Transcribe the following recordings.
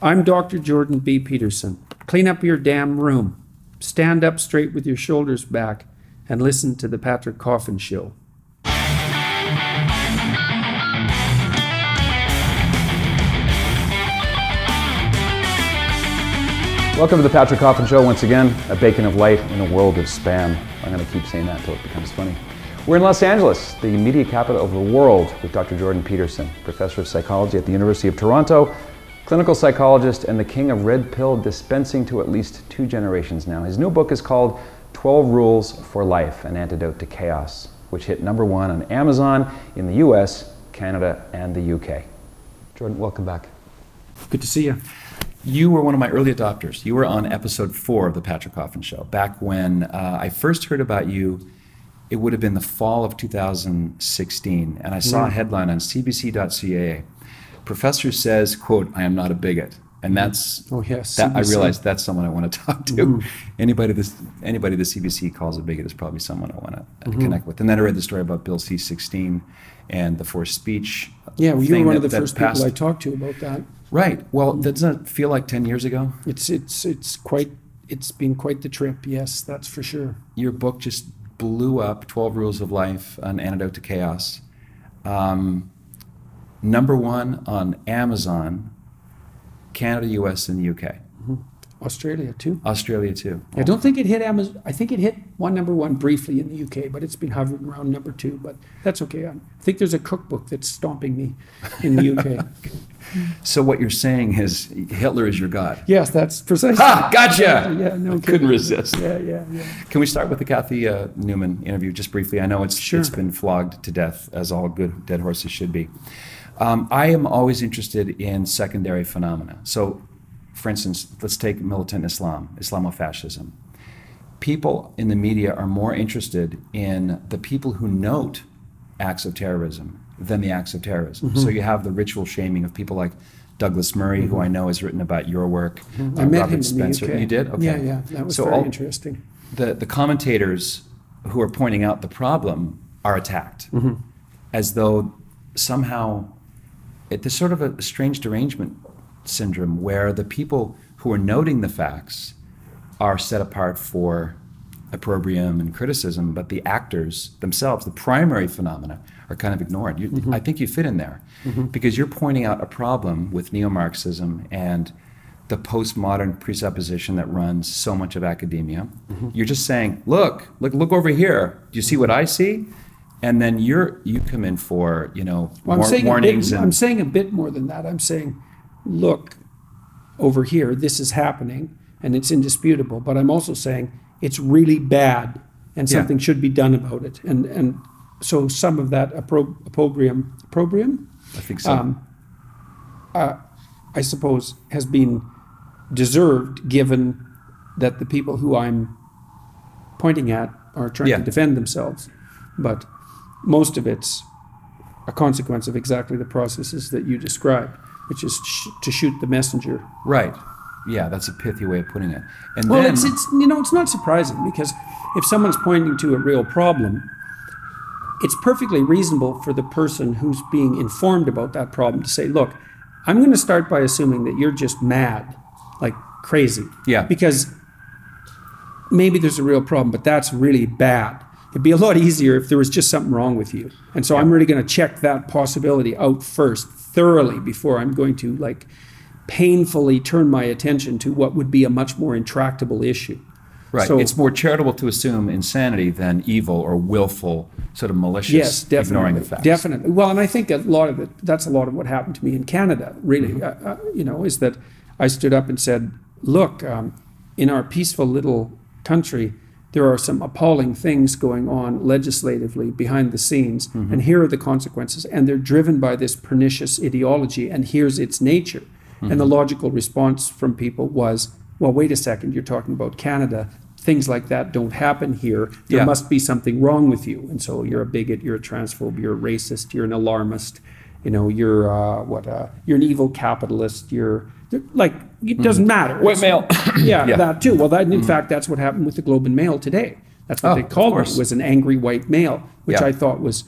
I'm Dr. Jordan B. Peterson. Clean up your damn room. Stand up straight with your shoulders back and listen to the Patrick Coffin Show. Welcome to the Patrick Coffin Show once again, a beacon of light in a world of spam. I'm going to keep saying that until it becomes funny. We're in Los Angeles, the media capital of the world, with Dr. Jordan Peterson, professor of psychology at the University of Toronto, clinical psychologist, and the king of red pill dispensing to at least 2 generations now. His new book is called 12 Rules for Life, An Antidote to Chaos, which hit #1 on Amazon in the US, Canada, and the UK. Jordan, welcome back. Good to see you. You were one of my early adopters. You were on episode 4 of the Patrick Coffin Show. Back when I first heard about you, it would have been the fall of 2016, and I saw a headline on cbc.ca. Professor says, quote, "I am not a bigot." And that's, I realized that's someone I want to talk to. Anybody the CBC calls a bigot is probably someone I want to connect with. And then I read the story about Bill C-16 and the forced speech. Yeah, well, you were one of the first people I talked to about that. Right. Well, doesn't it feel like 10 years ago? It's been quite the trip. Yes, that's for sure. Your book just blew up. 12 Rules of Life, An Antidote to Chaos. #1 on Amazon, Canada, US, and the UK. Australia too. Australia too. I don't think it hit Amazon. I think it hit #1 briefly in the UK, but it's been hovering around #2. But that's okay. I think there's a cookbook that's stomping me in the UK. So what you're saying is Hitler is your god. Yes, that's precisely. Ha! Gotcha. Yeah, no, couldn't resist. Yeah. Can we start with the Kathy Newman interview just briefly? I know it's been flogged to death, as all good dead horses should be. I am always interested in secondary phenomena. So, for instance, let's take militant Islam, Islamofascism. People in the media are more interested in the people who note acts of terrorism than the acts of terrorism. So you have the ritual shaming of people like Douglas Murray, who I know has written about your work. I met him Robert Spencer. in the UK. You did? Okay. Yeah, that was very interesting. The commentators who are pointing out the problem are attacked, as though somehow there's sort of a strange derangement syndrome where the people who are noting the facts are set apart for opprobrium and criticism, but the actors themselves, the primary phenomena, are kind of ignored. I think you fit in there because you're pointing out a problem with neo-Marxism and the postmodern presupposition that runs so much of academia. You're just saying, look over here. Do you see what I see? And then you come in for, warnings. I'm saying a bit more than that. I'm saying, look, over here, this is happening, and it's indisputable. But I'm also saying it's really bad, and something should be done about it. And so some of that opprobrium? I think so. I suppose has been deserved, given that the people who I'm pointing at are trying to defend themselves. But most of it's a consequence of exactly the processes that you described, which is to shoot the messenger. Right. Yeah, that's a pithy way of putting it. And well, then, it's not surprising, because if someone's pointing to a real problem, it's perfectly reasonable for the person who's being informed about that problem to say, look, I'm going to start by assuming that you're just mad, like crazy. Yeah. Because maybe there's a real problem, but that's really bad. It'd be a lot easier if there was just something wrong with you. And so I'm really going to check that possibility out first, thoroughly, before I'm going to painfully turn my attention to what would be a much more intractable issue. Right. So, it's more charitable to assume insanity than evil or willful, sort of malicious ignoring the facts. Definitely. Well, and I think that's a lot of what happened to me in Canada, really, is that I stood up and said, look, in our peaceful little country, there are some appalling things going on legislatively behind the scenes, and here are the consequences, and they're driven by this pernicious ideology, and here's its nature. And the logical response from people was, well, wait a second, you're talking about Canada. Things like that don't happen here. There must be something wrong with you. And so you're a bigot, you're a transphobe, you're a racist, you're an alarmist, you're an evil capitalist, it doesn't matter. White male. That too. Well, in fact, that's what happened with the Globe and Mail today. That's what they called me, was an angry white male, which I thought was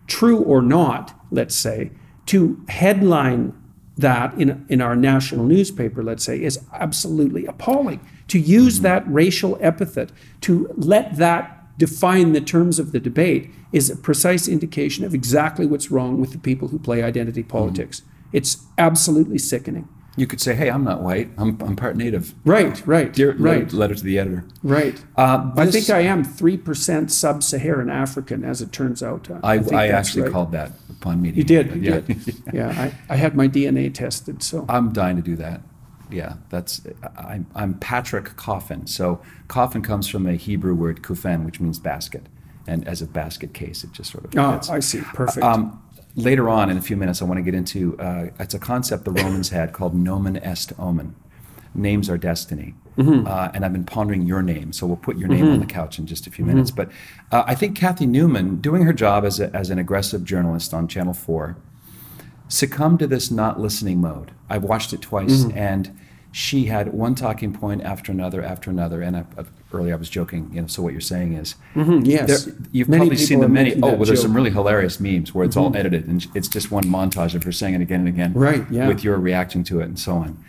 true or not, let's say, to headline that in our national newspaper, let's say, is absolutely appalling. To use that racial epithet, to let that define the terms of the debate, is a precise indication of exactly what's wrong with the people who play identity politics. It's absolutely sickening. You could say, hey, I'm not white. I'm part native. Right. Dear, right. Letter to the editor. Right. I think I am 3% sub-Saharan African, as it turns out. I actually called that upon meeting. You did. You did. Yeah. I had my DNA tested. So I'm dying to do that. Yeah. I'm Patrick Coffin. So Coffin comes from a Hebrew word kufen, which means basket, and as a basket case, it just sort of. Oh, I see. Perfect. Later on, in a few minutes, I want to get into, it's a concept the Romans had called nomen est omen. Names are destiny. And I've been pondering your name, so we'll put your name on the couch in just a few minutes. But I think Kathy Newman, doing her job as an aggressive journalist on Channel 4, succumbed to this not listening mode. I've watched it twice, and she had one talking point after another, and earlier I was joking, so what you're saying is, yes, you've probably seen there's some really hilarious memes where it's all edited, and it's just one montage of her saying it again and again, with your reacting to it and so on.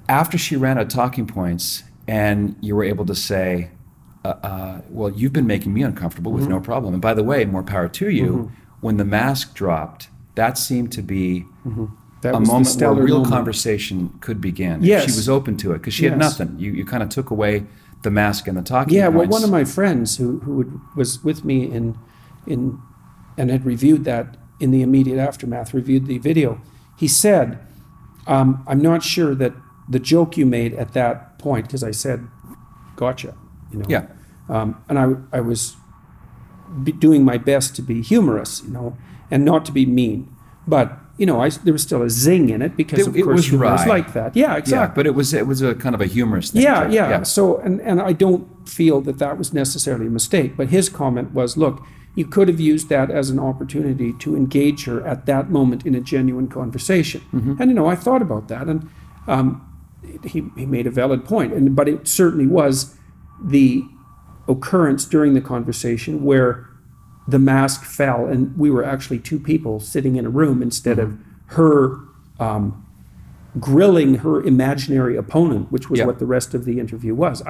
After she ran out of talking points, and you were able to say, well, you've been making me uncomfortable with no problem, and by the way, more power to you, when the mask dropped, that seemed to be a moment where real conversation could begin. Yes. She was open to it because she had nothing. You kind of took away the mask and the talking points. Yeah, well, one of my friends who was with me and had reviewed that in the immediate aftermath, reviewed the video, he said, I'm not sure that the joke you made at that point, because I said, gotcha, Yeah. And I was doing my best to be humorous, and not to be mean. But there was still a zing in it because, of course, humor is like that. Yeah, exactly. Yeah, but it was a kind of a humorous thing. Yeah. So, and I don't feel that was necessarily a mistake. But his comment was, look, you could have used that as an opportunity to engage her at that moment in a genuine conversation. And, I thought about that. And he made a valid point. But it certainly was the occurrence during the conversation where the mask fell and we were actually two people sitting in a room instead of her grilling her imaginary opponent, which was what the rest of the interview was.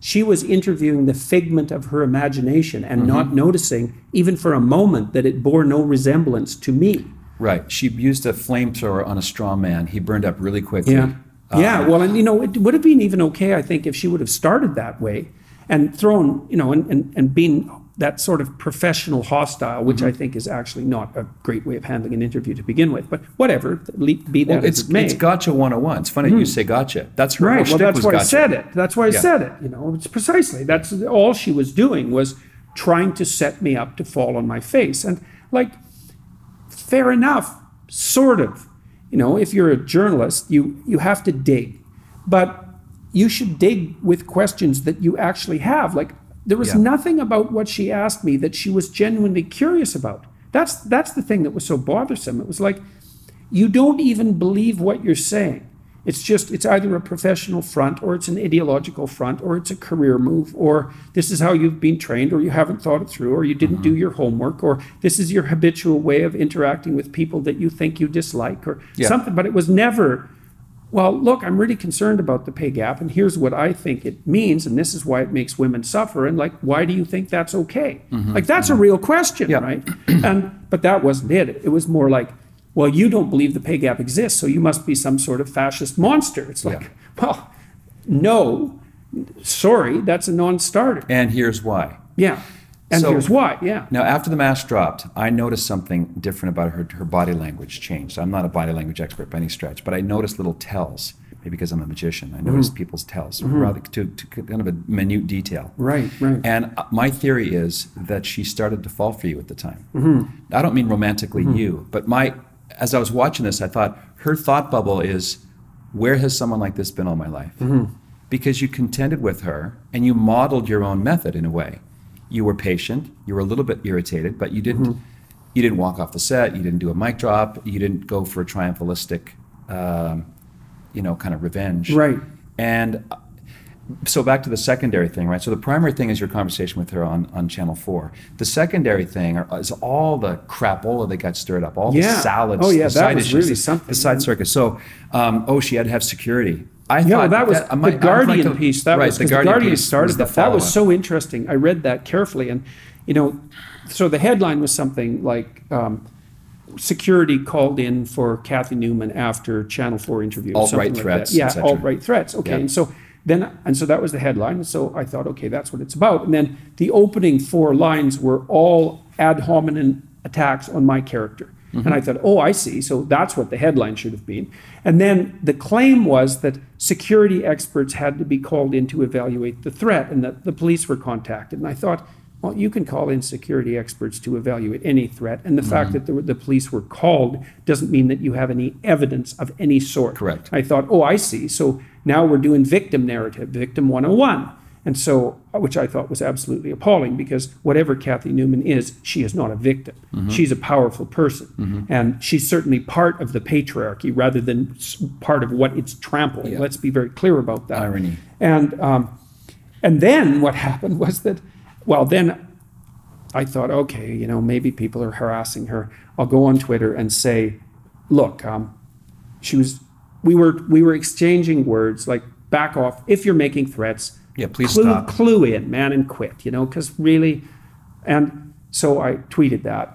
She was interviewing the figment of her imagination and not noticing, even for a moment, that it bore no resemblance to me. Right. She used a flamethrower on a straw man. He burned up really quickly. Yeah. Well, and it would have been even okay, I think, if she would have started that way and thrown, and been that sort of professional hostile, which I think is actually not a great way of handling an interview to begin with. But whatever, be that as it may. It's gotcha 101. It's funny you say gotcha. That's her right. Well, that's why gotcha. I said it. That's why I said it. It's precisely. That's all she was doing, was trying to set me up to fall on my face. And fair enough, sort of. If you're a journalist, you have to dig, but you should dig with questions that you actually have. There was nothing about what she asked me that she was genuinely curious about. That's the thing that was so bothersome. It was like, you don't even believe what you're saying. It's either a professional front, or it's an ideological front, or it's a career move, or this is how you've been trained, or you haven't thought it through, or you didn't do your homework, or this is your habitual way of interacting with people that you think you dislike, or something. But it was never, well, look, I'm really concerned about the pay gap, and here's what I think it means, and this is why it makes women suffer, and why do you think that's okay? That's a real question, right? But that wasn't it. It was more like, well, you don't believe the pay gap exists, so you must be some sort of fascist monster. It's well, no, sorry, that's a non-starter. And here's why. Yeah. And here's why, Now, after the mask dropped, I noticed something different about her body language changed. I'm not a body language expert by any stretch, but I noticed little tells, maybe because I'm a magician. I noticed people's tells, rather to kind of a minute detail. Right. And my theory is that she started to fall for you at the time. I don't mean romantically you, but as I was watching this, I thought, her thought bubble is, where has someone like this been all my life? Because you contended with her and you modeled your own method in a way. You were patient, you were a little bit irritated, but you didn't walk off the set, you didn't do a mic drop, you didn't go for a triumphalistic, kind of revenge. Right. And So back to the secondary thing, right? So the primary thing is your conversation with her on Channel 4. The secondary thing is all the crapola that got stirred up, all the salads, oh yeah, the that side was issues, really something. the side circus. So, she had to have security. I Yeah, thought well, that was the Guardian piece. That right, was the because the Guardian piece started was the that. That was follow-up. so interesting. I read that carefully, and so the headline was something like security called in for Kathy Newman after Channel 4 interview. Alt-right something threats, like that. Yeah, etc. alt-right threats. Okay, Yeah. and so that was the headline. And so I thought, okay, that's what it's about. And then the opening 4 lines were all ad hominem attacks on my character. And I thought, oh, I see. So that's what the headline should have been. And then the claim was that security experts had to be called in to evaluate the threat and that the police were contacted. And I thought, well, you can call in security experts to evaluate any threat. And the fact that the police were called doesn't mean that you have any evidence of any sort. Correct. I thought, oh, I see. So now we're doing victim narrative, victim 101. And so, which I thought was absolutely appalling, because whatever Kathy Newman is, she is not a victim. She's a powerful person. And she's certainly part of the patriarchy rather than part of what it's trampling. Yeah. Let's be very clear about that. Irony. And then what happened was that, well, then I thought, okay, maybe people are harassing her. I'll go on Twitter and say, look, we were exchanging words like, back off if you're making threats. Yeah, please stop. Clue in, man, and quit. Because really, and so I tweeted that,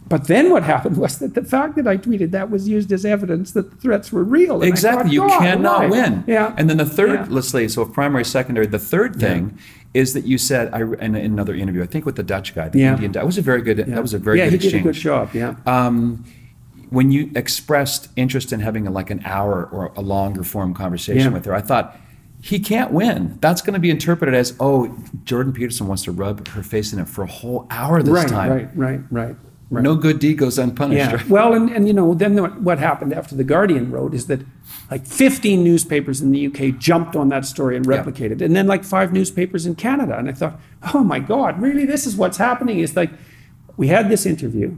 but then what happened was that the fact that I tweeted that was used as evidence that the threats were real. And Exactly, I thought, you cannot why? win. Yeah. And then the third, Yeah. let's say, so primary, secondary. The third thing is that you said in another interview, I think with the Dutch guy, the Indian guy, that was a very good Yeah, he exchange. did a good job. Yeah. When you expressed interest in having an hour or a longer form conversation with her, I thought, he can't win. That's going to be interpreted as, Jordan Peterson wants to rub her face in it for a whole hour this time. Right. No good deed goes unpunished. Yeah. Right? Well, and then what happened after the Guardian wrote is that 15 newspapers in the UK jumped on that story and replicated, and then 5 newspapers in Canada. And I thought, oh my God, really? This is what's happening? It's we had this interview.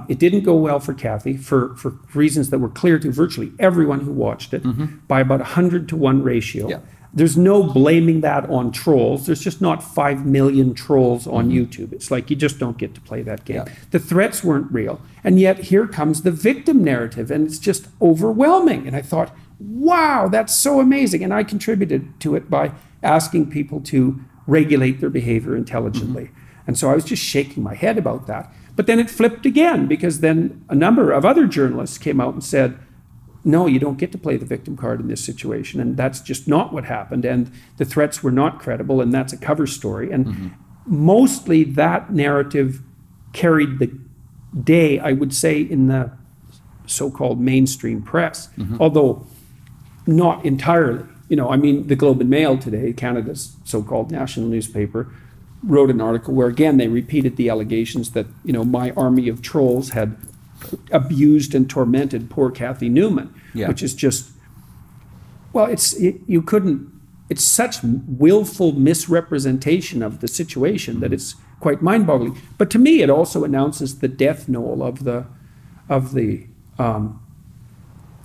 It didn't go well for Kathy for reasons that were clear to virtually everyone who watched it by about 100-to-1 ratio. Yeah. There's no blaming that on trolls. There's just not 5 million trolls on YouTube. It's you just don't get to play that game. Yeah. The threats weren't real. And yet here comes the victim narrative, and it's just overwhelming. And I thought, wow, that's so amazing. And I contributed to it by asking people to regulate their behavior intelligently. And so I was just shaking my head about that. But then it flipped again, because then a number of other journalists came out and said, no, you don't get to play the victim card in this situation. And that's just not what happened. And the threats were not credible. And that's a cover story. And mostly that narrative carried the day, I would say, in the so-called mainstream press, although not entirely. The Globe and Mail today, Canada's so-called national newspaper, wrote an article where, again, they repeated the allegations that, my army of trolls had abused and tormented poor Kathy Newman, which is just, well, it's such willful misrepresentation of the situation that it's quite mind-boggling. But to me, it also announces the death knell of the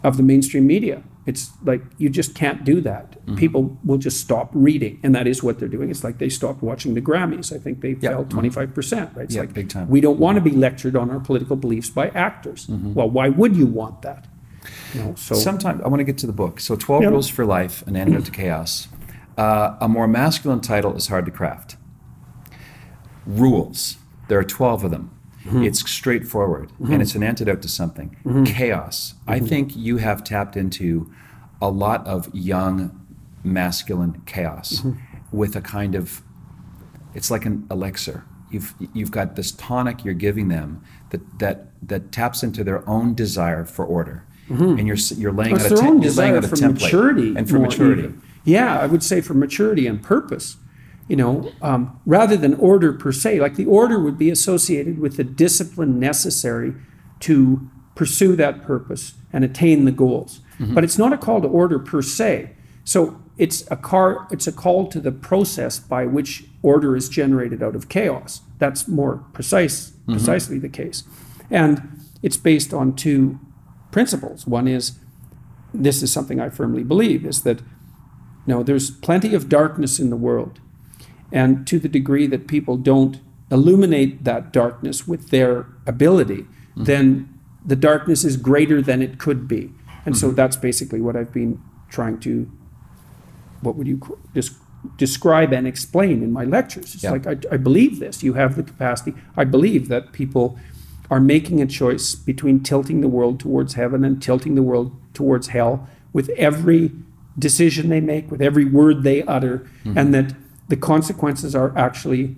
mainstream media. It's you just can't do that. People will just stop reading, and that is what they're doing. It's they stopped watching the Grammys. I think they fell 25%, right? It's big time. We don't want to be lectured on our political beliefs by actors. Well, why would you want that? So Sometime I want to get to the book. So 12 Rules for Life, An Antidote to Chaos. A more masculine title is hard to craft. Rules. There are 12 of them. It's straightforward, and it's an antidote to something. Chaos. I think you have tapped into a lot of young masculine chaos with a kind of, it's like an elixir. You've got this tonic you're giving them that taps into their own desire for order, and you're laying out a template maturity and for maturity. Even. Yeah, I would say for maturity and purpose. Rather than order per se, the order would be associated with the discipline necessary to pursue that purpose and attain the goals. But it's not a call to order per se. So it's a call to the process by which order is generated out of chaos. That's more precisely the case. And it's based on 2 principles. One is, this is something I firmly believe, is that No, there's plenty of darkness in the world. And to the degree that people don't illuminate that darkness with their ability, then the darkness is greater than it could be. And so that's basically what I've been trying to, what would you describe and explain in my lectures. It's like, I believe this. You have the capacity. I believe that people are making a choice between tilting the world towards heaven and tilting the world towards hell with every decision they make, with every word they utter, and that the consequences are actually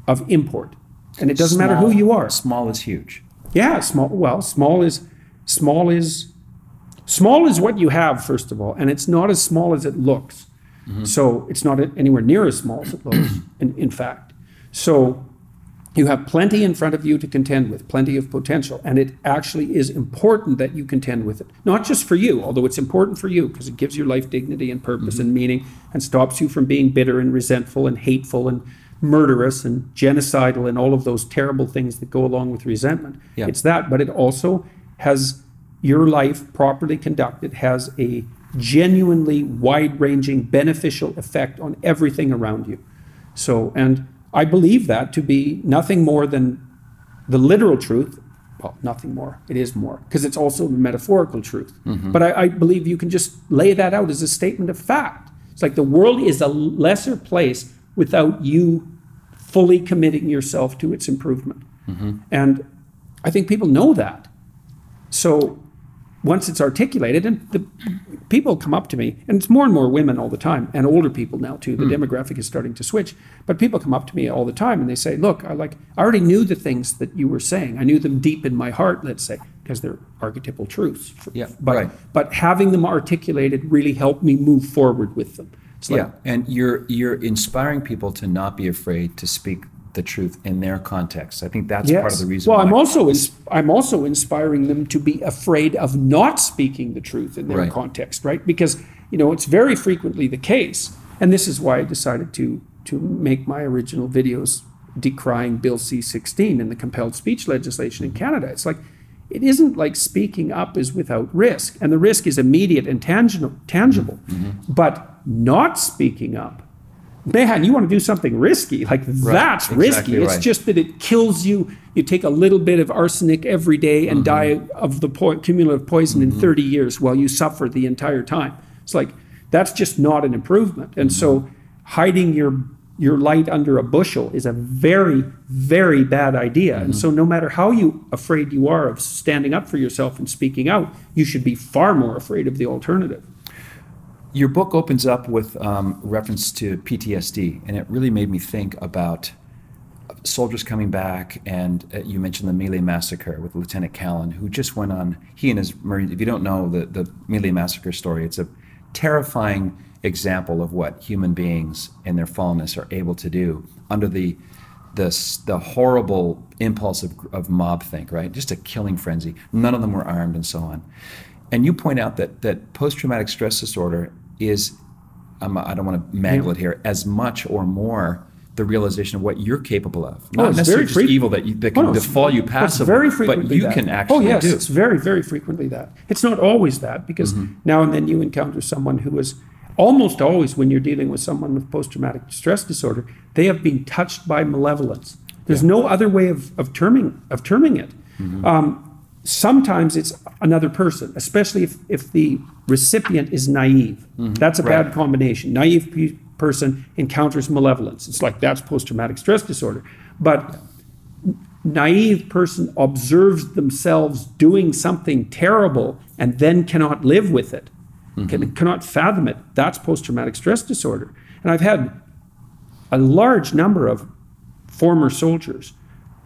of import. And it doesn't matter who you are. Small is huge. Yeah, small. Well, small is what you have, first of all, and it's not as small as it looks. So it's not anywhere near as small as it looks, in fact. So you have plenty in front of you to contend with, plenty of potential, and it actually is important that you contend with it. Not just for you, although it's important for you because it gives your life dignity and purpose and meaning and stops you from being bitter and resentful and hateful and murderous and genocidal and all of those terrible things that go along with resentment. It's that, but it also has your life properly conducted, has a genuinely wide-ranging beneficial effect on everything around you. So, and I believe that to be nothing more than the literal truth. Well, nothing more. It is more, because it's also the metaphorical truth. But I believe you can just lay that out as a statement of fact. It's like the world is a lesser place without you fully committing yourself to its improvement. And I think people know that. So once it's articulated, and the people come up to me, and it's more and more women all the time, and older people now too. The demographic is starting to switch. But people come up to me all the time and they say, look, I already knew the things that you were saying. I knew them deep in my heart, let's say, because they're archetypal truths. But having them articulated really helped me move forward with them. It's like, and you're inspiring people to not be afraid to speak the truth in their context. I think that's part of the reason why. I'm also inspiring them to be afraid of not speaking the truth in their context, right? Because, it's very frequently the case, and this is why I decided to make my original videos decrying Bill C-16 and the compelled speech legislation in Canada. It's like, it isn't like speaking up is without risk, and the risk is immediate and tangible. But not speaking up, man, you want to do something risky, that's risky. It's just that it kills you. You take a little bit of arsenic every day and die of the cumulative poison in 30 years while you suffer the entire time. It's like, that's just not an improvement. And so hiding your light under a bushel is a very, very bad idea. And so no matter how afraid you are of standing up for yourself and speaking out, you should be far more afraid of the alternative. Your book opens up with reference to PTSD, and it really made me think about soldiers coming back, and you mentioned the Mealy Massacre with Lieutenant Callan, who just went on, he and his Marines, if you don't know the Mealy Massacre story, it's a terrifying example of what human beings in their fallenness are able to do under the horrible impulse of mob think, right? Just a killing frenzy. None of them were armed and so on. And you point out that post-traumatic stress disorder is, I don't want to mangle it here, as much or more the realization of what you're capable of. Not necessarily just evil that can befall you passively, but you can actually do. It's very, very frequently that. It's not always that, because now and then you encounter someone who is, almost always when you're dealing with someone with post-traumatic stress disorder, they have been touched by malevolence. There's no other way of terming it. Sometimes it's another person, especially if the recipient is naive. That's a bad combination. Naive person encounters malevolence. It's like, that's post-traumatic stress disorder. But naive person observes themselves doing something terrible and then cannot live with it, cannot fathom it. That's post-traumatic stress disorder. And I've had a large number of former soldiers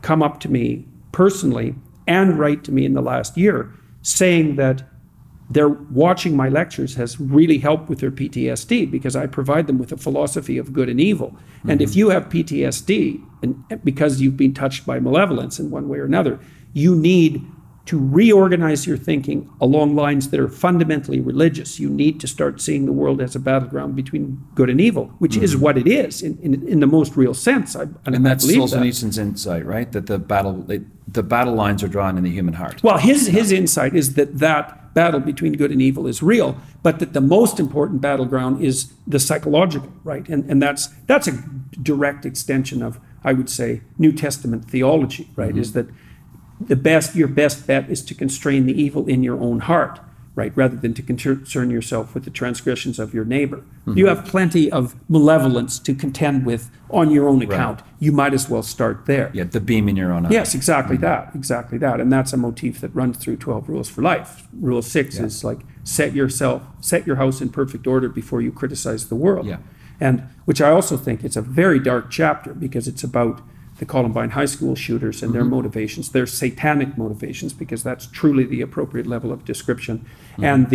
come up to me personally and write to me in the last year saying that they're watching my lectures has really helped with their PTSD, because I provide them with a philosophy of good and evil. And if you have PTSD, and because you've been touched by malevolence in one way or another, you need to reorganize your thinking along lines that are fundamentally religious. You need to start seeing the world as a battleground between good and evil, which is what it is in the most real sense. And that's Solzhenitsyn's insight, right? That the battle lines are drawn in the human heart. Well, his insight is that battle between good and evil is real, but that the most important battleground is the psychological, right? And that's a direct extension of, I would say, New Testament theology, right? Is that your best bet is to constrain the evil in your own heart, right? Rather than to concern yourself with the transgressions of your neighbor. You have plenty of malevolence to contend with on your own account. Right. You might as well start there. Yeah, the beam in your own eye. Yes, exactly that. And that's a motif that runs through 12 Rules for Life. Rule 6 is like, set your house in perfect order before you criticize the world. Yeah. And which I also think it's a very dark chapter, because it's about the Columbine high school shooters and their motivations, their satanic motivations, because that's truly the appropriate level of description. And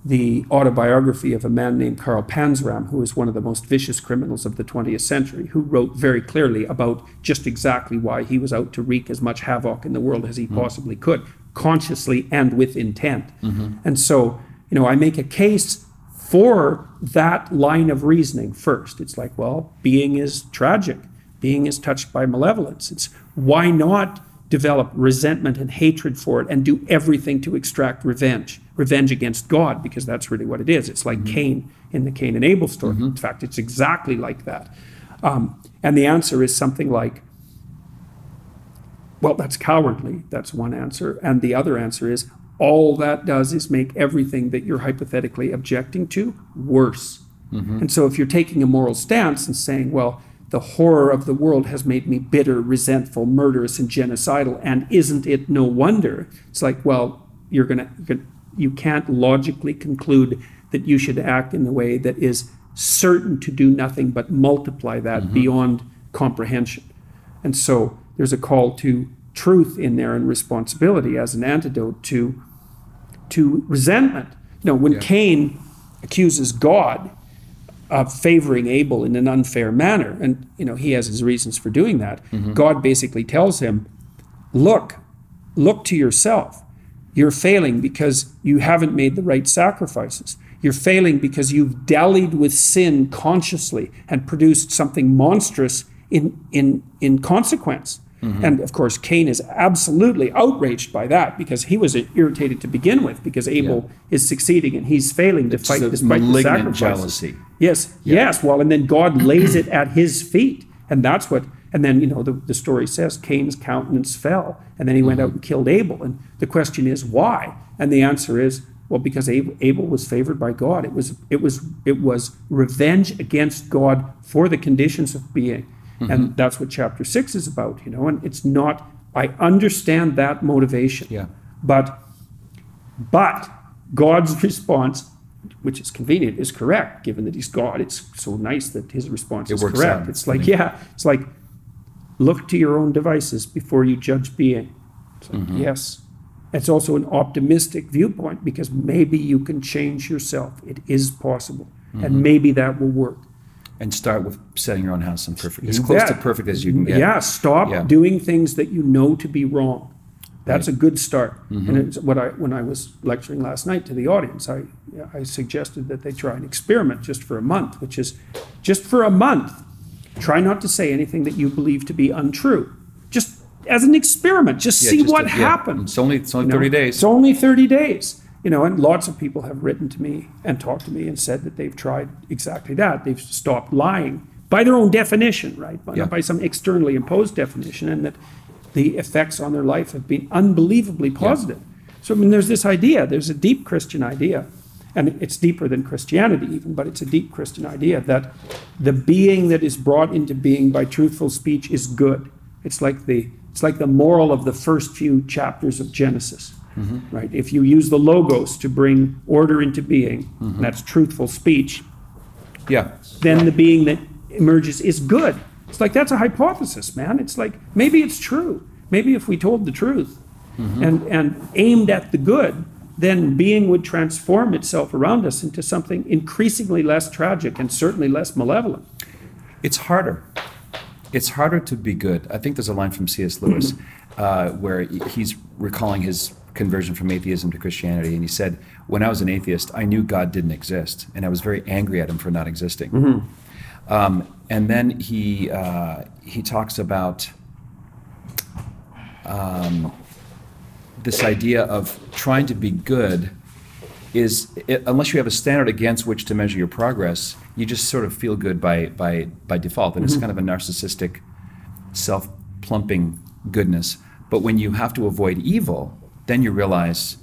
the autobiography of a man named Karl Panzram, who is one of the most vicious criminals of the 20th century, who wrote very clearly about just exactly why he was out to wreak as much havoc in the world as he possibly could, consciously and with intent. And so, I make a case for that line of reasoning first. It's like, well, being is tragic. Being is touched by malevolence. It's why not develop resentment and hatred for it and do everything to extract revenge against God, because that's really what it is. It's like Cain in the Cain and Abel story. In fact, it's exactly like that. And the answer is something like, well, that's cowardly. That's one answer. And the other answer is, all that does is make everything that you're hypothetically objecting to worse. And so if you're taking a moral stance and saying, well, the horror of the world has made me bitter, resentful, murderous, and genocidal, and isn't it no wonder? It's like, well, you can't logically conclude that you should act in a way that is certain to do nothing but multiply that beyond comprehension. And so there's a call to truth in there and responsibility as an antidote to resentment. When Cain accuses God of favoring Abel in an unfair manner, and he has his reasons for doing that, God basically tells him, look to yourself. You're failing because you haven't made the right sacrifices. You're failing because you've dallied with sin consciously and produced something monstrous in consequence. And of course, Cain is absolutely outraged by that, because he was irritated to begin with, because Abel is succeeding and he's failing to fight despite the sacrifices. Jealousy. Yes. Well, and then God lays it at his feet, and that's what. And then the story says Cain's countenance fell, and then he went out and killed Abel. And the question is why? And the answer is, well, because Abel was favored by God. It was revenge against God for the conditions of being. And that's what chapter 6 is about, and it's not, I understand that motivation. But God's response, which is convenient, is correct, given that he's God. It's so nice that his response is correct. It's like, look to your own devices before you judge being. It's like, yes. It's also an optimistic viewpoint, because maybe you can change yourself. It is possible. And maybe that will work. And start with setting your own house in perfect, as close to perfect as you can get. Yeah, stop doing things that you know to be wrong. That's a good start. And it's when I was lecturing last night to the audience, I suggested that they try an experiment just for a month, which is just for a month, try not to say anything that you believe to be untrue. Just as an experiment, just see what happens. It's only 30 days. It's only 30 days. And lots of people have written to me and talked to me and said that they've tried exactly that. They've stopped lying by their own definition, right? Not by some externally imposed definition, and that the effects on their life have been unbelievably positive. So, there's this idea, there's a deep Christian idea, and it's deeper than Christianity even, but it's a deep Christian idea that the being that is brought into being by truthful speech is good. It's like the moral of the first few chapters of Genesis. Right? If you use the logos to bring order into being, and that's truthful speech, then the being that emerges is good. It's like, that's a hypothesis, man. It's like, maybe it's true. Maybe if we told the truth and aimed at the good, then being would transform itself around us into something increasingly less tragic and certainly less malevolent. It's harder. It's harder to be good. I think there's a line from C.S. Lewis where he's recalling his conversion from atheism to Christianity, and he said, when I was an atheist, I knew God didn't exist, and I was very angry at him for not existing. And then he talks about this idea of trying to be good unless you have a standard against which to measure your progress, you just sort of feel good by default, and it's kind of a narcissistic, self-plumping goodness. But when you have to avoid evil, then you realize,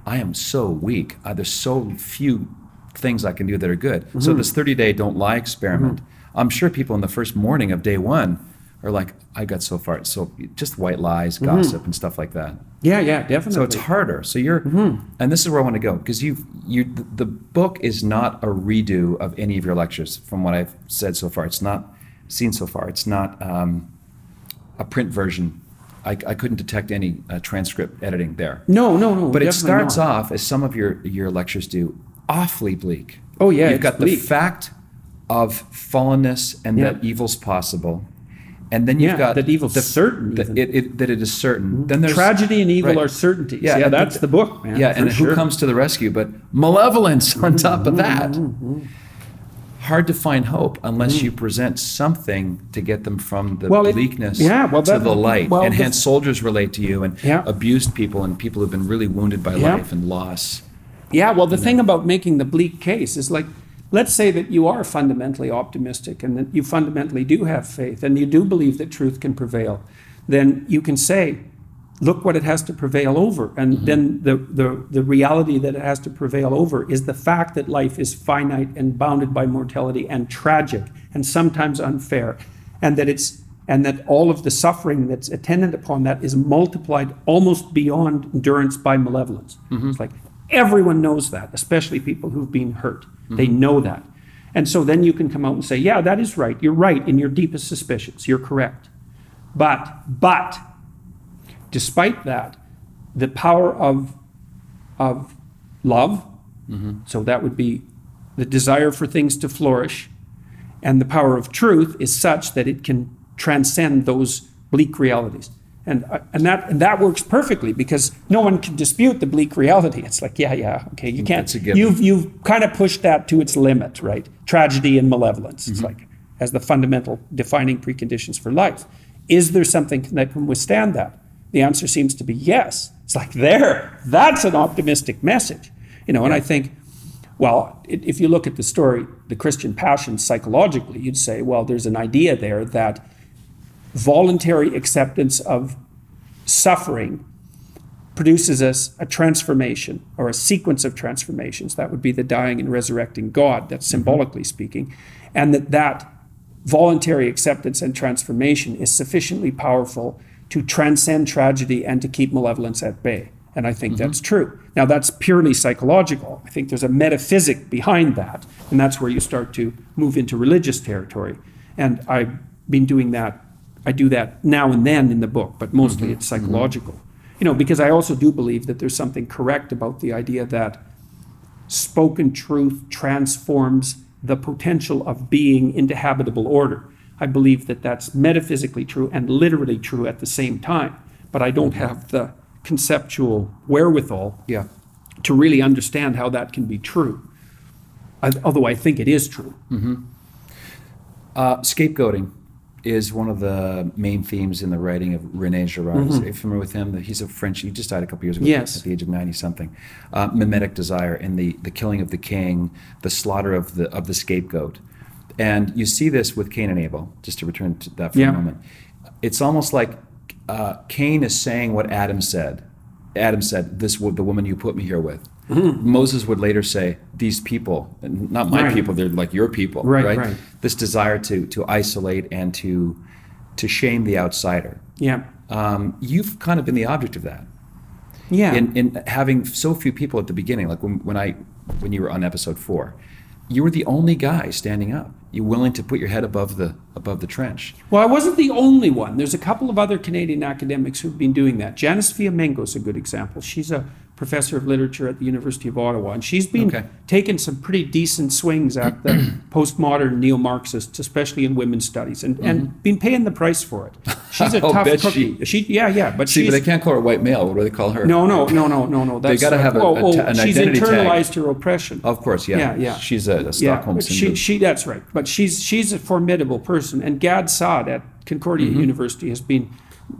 I am so weak. There's so few things I can do that are good. So this 30-day don't lie experiment, I'm sure people in the first morning of day one are like, I got so far, so just white lies, gossip, and stuff like that. Yeah, definitely. So it's harder. So you're, and this is where I want to go, because the book is not a redo of any of your lectures. From what I've said so far, it's not seen so far. It's not a print version. I couldn't detect any transcript editing there. No. But it starts off, as some of your lectures do, awfully bleak. Oh yeah, you've got bleak. The fact of fallenness and that evil's possible. And then you've got that evil's certain. That it is certain. Then there's tragedy and evil are certainties. Yeah, that's the book, man. Yeah, and who comes to the rescue? But malevolence on top of that. Hard to find hope unless you present something to get them from the bleakness to the light. And hence soldiers relate to you, and abused people, and people who've been really wounded by life and loss. Yeah, well, the thing about making the bleak case is, like, let's say that you are fundamentally optimistic and that you fundamentally do have faith and you do believe that truth can prevail. Then you can say, look what it has to prevail over. And then the reality that it has to prevail over is the fact that life is finite and bounded by mortality and tragic and sometimes unfair. And that all of the suffering that's attendant upon that is multiplied almost beyond endurance by malevolence. It's like, everyone knows that, especially people who've been hurt. They know that. And so then you can come out and say, yeah, that is right. You're right in your deepest suspicions. You're correct. But despite that, the power of love, so that would be the desire for things to flourish, and the power of truth is such that it can transcend those bleak realities. And that works perfectly, because no one can dispute the bleak reality. It's like, okay, you can't. You've kind of pushed that to its limit, right? Tragedy and malevolence. It's like, as the fundamental defining preconditions for life. Is there something that can withstand that? The answer seems to be yes. It's like, that's an optimistic message, And I think, well, if you look at the story, the Christian Passion, psychologically, you'd say, well, there's an idea there that voluntary acceptance of suffering produces us a transformation, or a sequence of transformations. That would be the dying and resurrecting God, that's symbolically speaking. And that voluntary acceptance and transformation is sufficiently powerful to transcend tragedy and to keep malevolence at bay. And I think that's true. Now, that's purely psychological. I think there's a metaphysic behind that, and that's where you start to move into religious territory. And I've been doing that. I do that now and then in the book, but mostly it's psychological. Because I also do believe that there's something correct about the idea that spoken truth transforms the potential of being into habitable order. I believe that that's metaphysically true and literally true at the same time, but I don't have the conceptual wherewithal to really understand how that can be true, although I think it is true. Scapegoating is one of the main themes in the writing of René Girard. Are you familiar with him? He's a French, he just died a couple years ago at the age of 90-something. Mimetic desire in the killing of the king, the slaughter of the scapegoat. And you see this with Cain and Abel, just to return to that for a moment. It's almost like Cain is saying what Adam said. Adam said, "This the woman you put me here with." Moses would later say, "These people, not my people, they're like your people." Right. This desire to isolate and to shame the outsider. You've kind of been the object of that. In having so few people at the beginning, like when you were on episode 4, you were the only guy standing up. You're willing to put your head above the trench. Well, I wasn't the only one. There's a couple of other Canadian academics who've been doing that. Janice Fiamengo is a good example. She's a professor of literature at the University of Ottawa, and she's been taking some pretty decent swings at the postmodern neo-Marxists, especially in women's studies, and been paying the price for it. She's a tough cookie. But they can't call her white male. What do they call her? No. They got to have an she's identity internalized tag. her oppression. Of course, yeah. She's a Stockholm syndrome. That's right. But she's a formidable person. And Gad Saad at Concordia University has been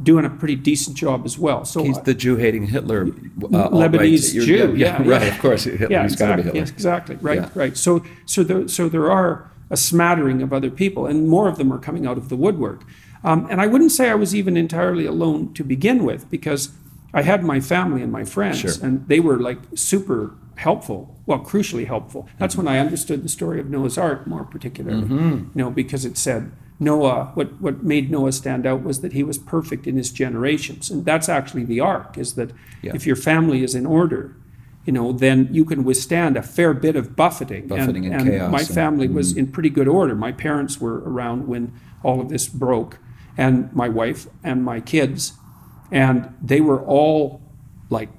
doing a pretty decent job as well. So he's the Jew-hating Hitler, Lebanese Jew. Yeah, right. Of course, Hitler, yeah, he's got to be exactly. Hitler. Yes, exactly. Right, Yeah. right. So there are a smattering of other people, and more of them are coming out of the woodwork. And I wouldn't say I was even entirely alone to begin with, because I had my family and my friends, Sure. and they were like super helpful, well, crucially helpful. That's when I understood the story of Noah's Ark more particularly, because it said Noah, what made Noah stand out was that he was perfect in his generations. And that's actually the ark, is that if your family is in order, then you can withstand a fair bit of buffeting. And chaos. My family was in pretty good order. My parents were around when all of this broke, and my wife and my kids, and they were all like,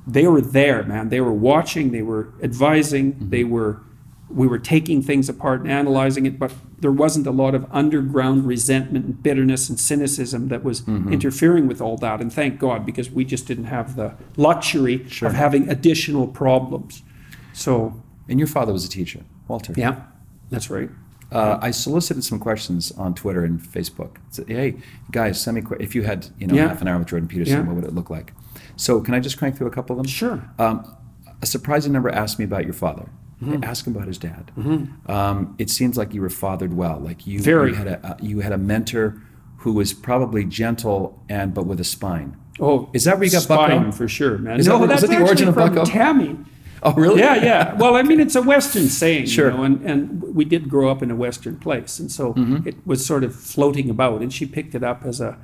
they were there, man. They were watching, they were advising, we were taking things apart and analyzing it, but there wasn't a lot of underground resentment and bitterness and cynicism that was interfering with all that. And thank God, because we just didn't have the luxury of having additional problems. So, and your father was a teacher, Walter. Yeah, that's right. I solicited some questions on Twitter and Facebook. So, hey, guys, send me if you had half an hour with Jordan Peterson, what would it look like? So can I just crank through a couple of them? Sure. A surprising number asked me about your father. Ask him about his dad. It seems like you were fathered well. Like you had a mentor who was probably gentle but with a spine. Oh, is that where you got spine Bucko? For sure, man. Is that the origin of Bucko? Tammy. Oh, really? Yeah. Well, I mean, it's a Western saying, Sure. And we did grow up in a Western place, and so it was sort of floating about, and she picked it up as a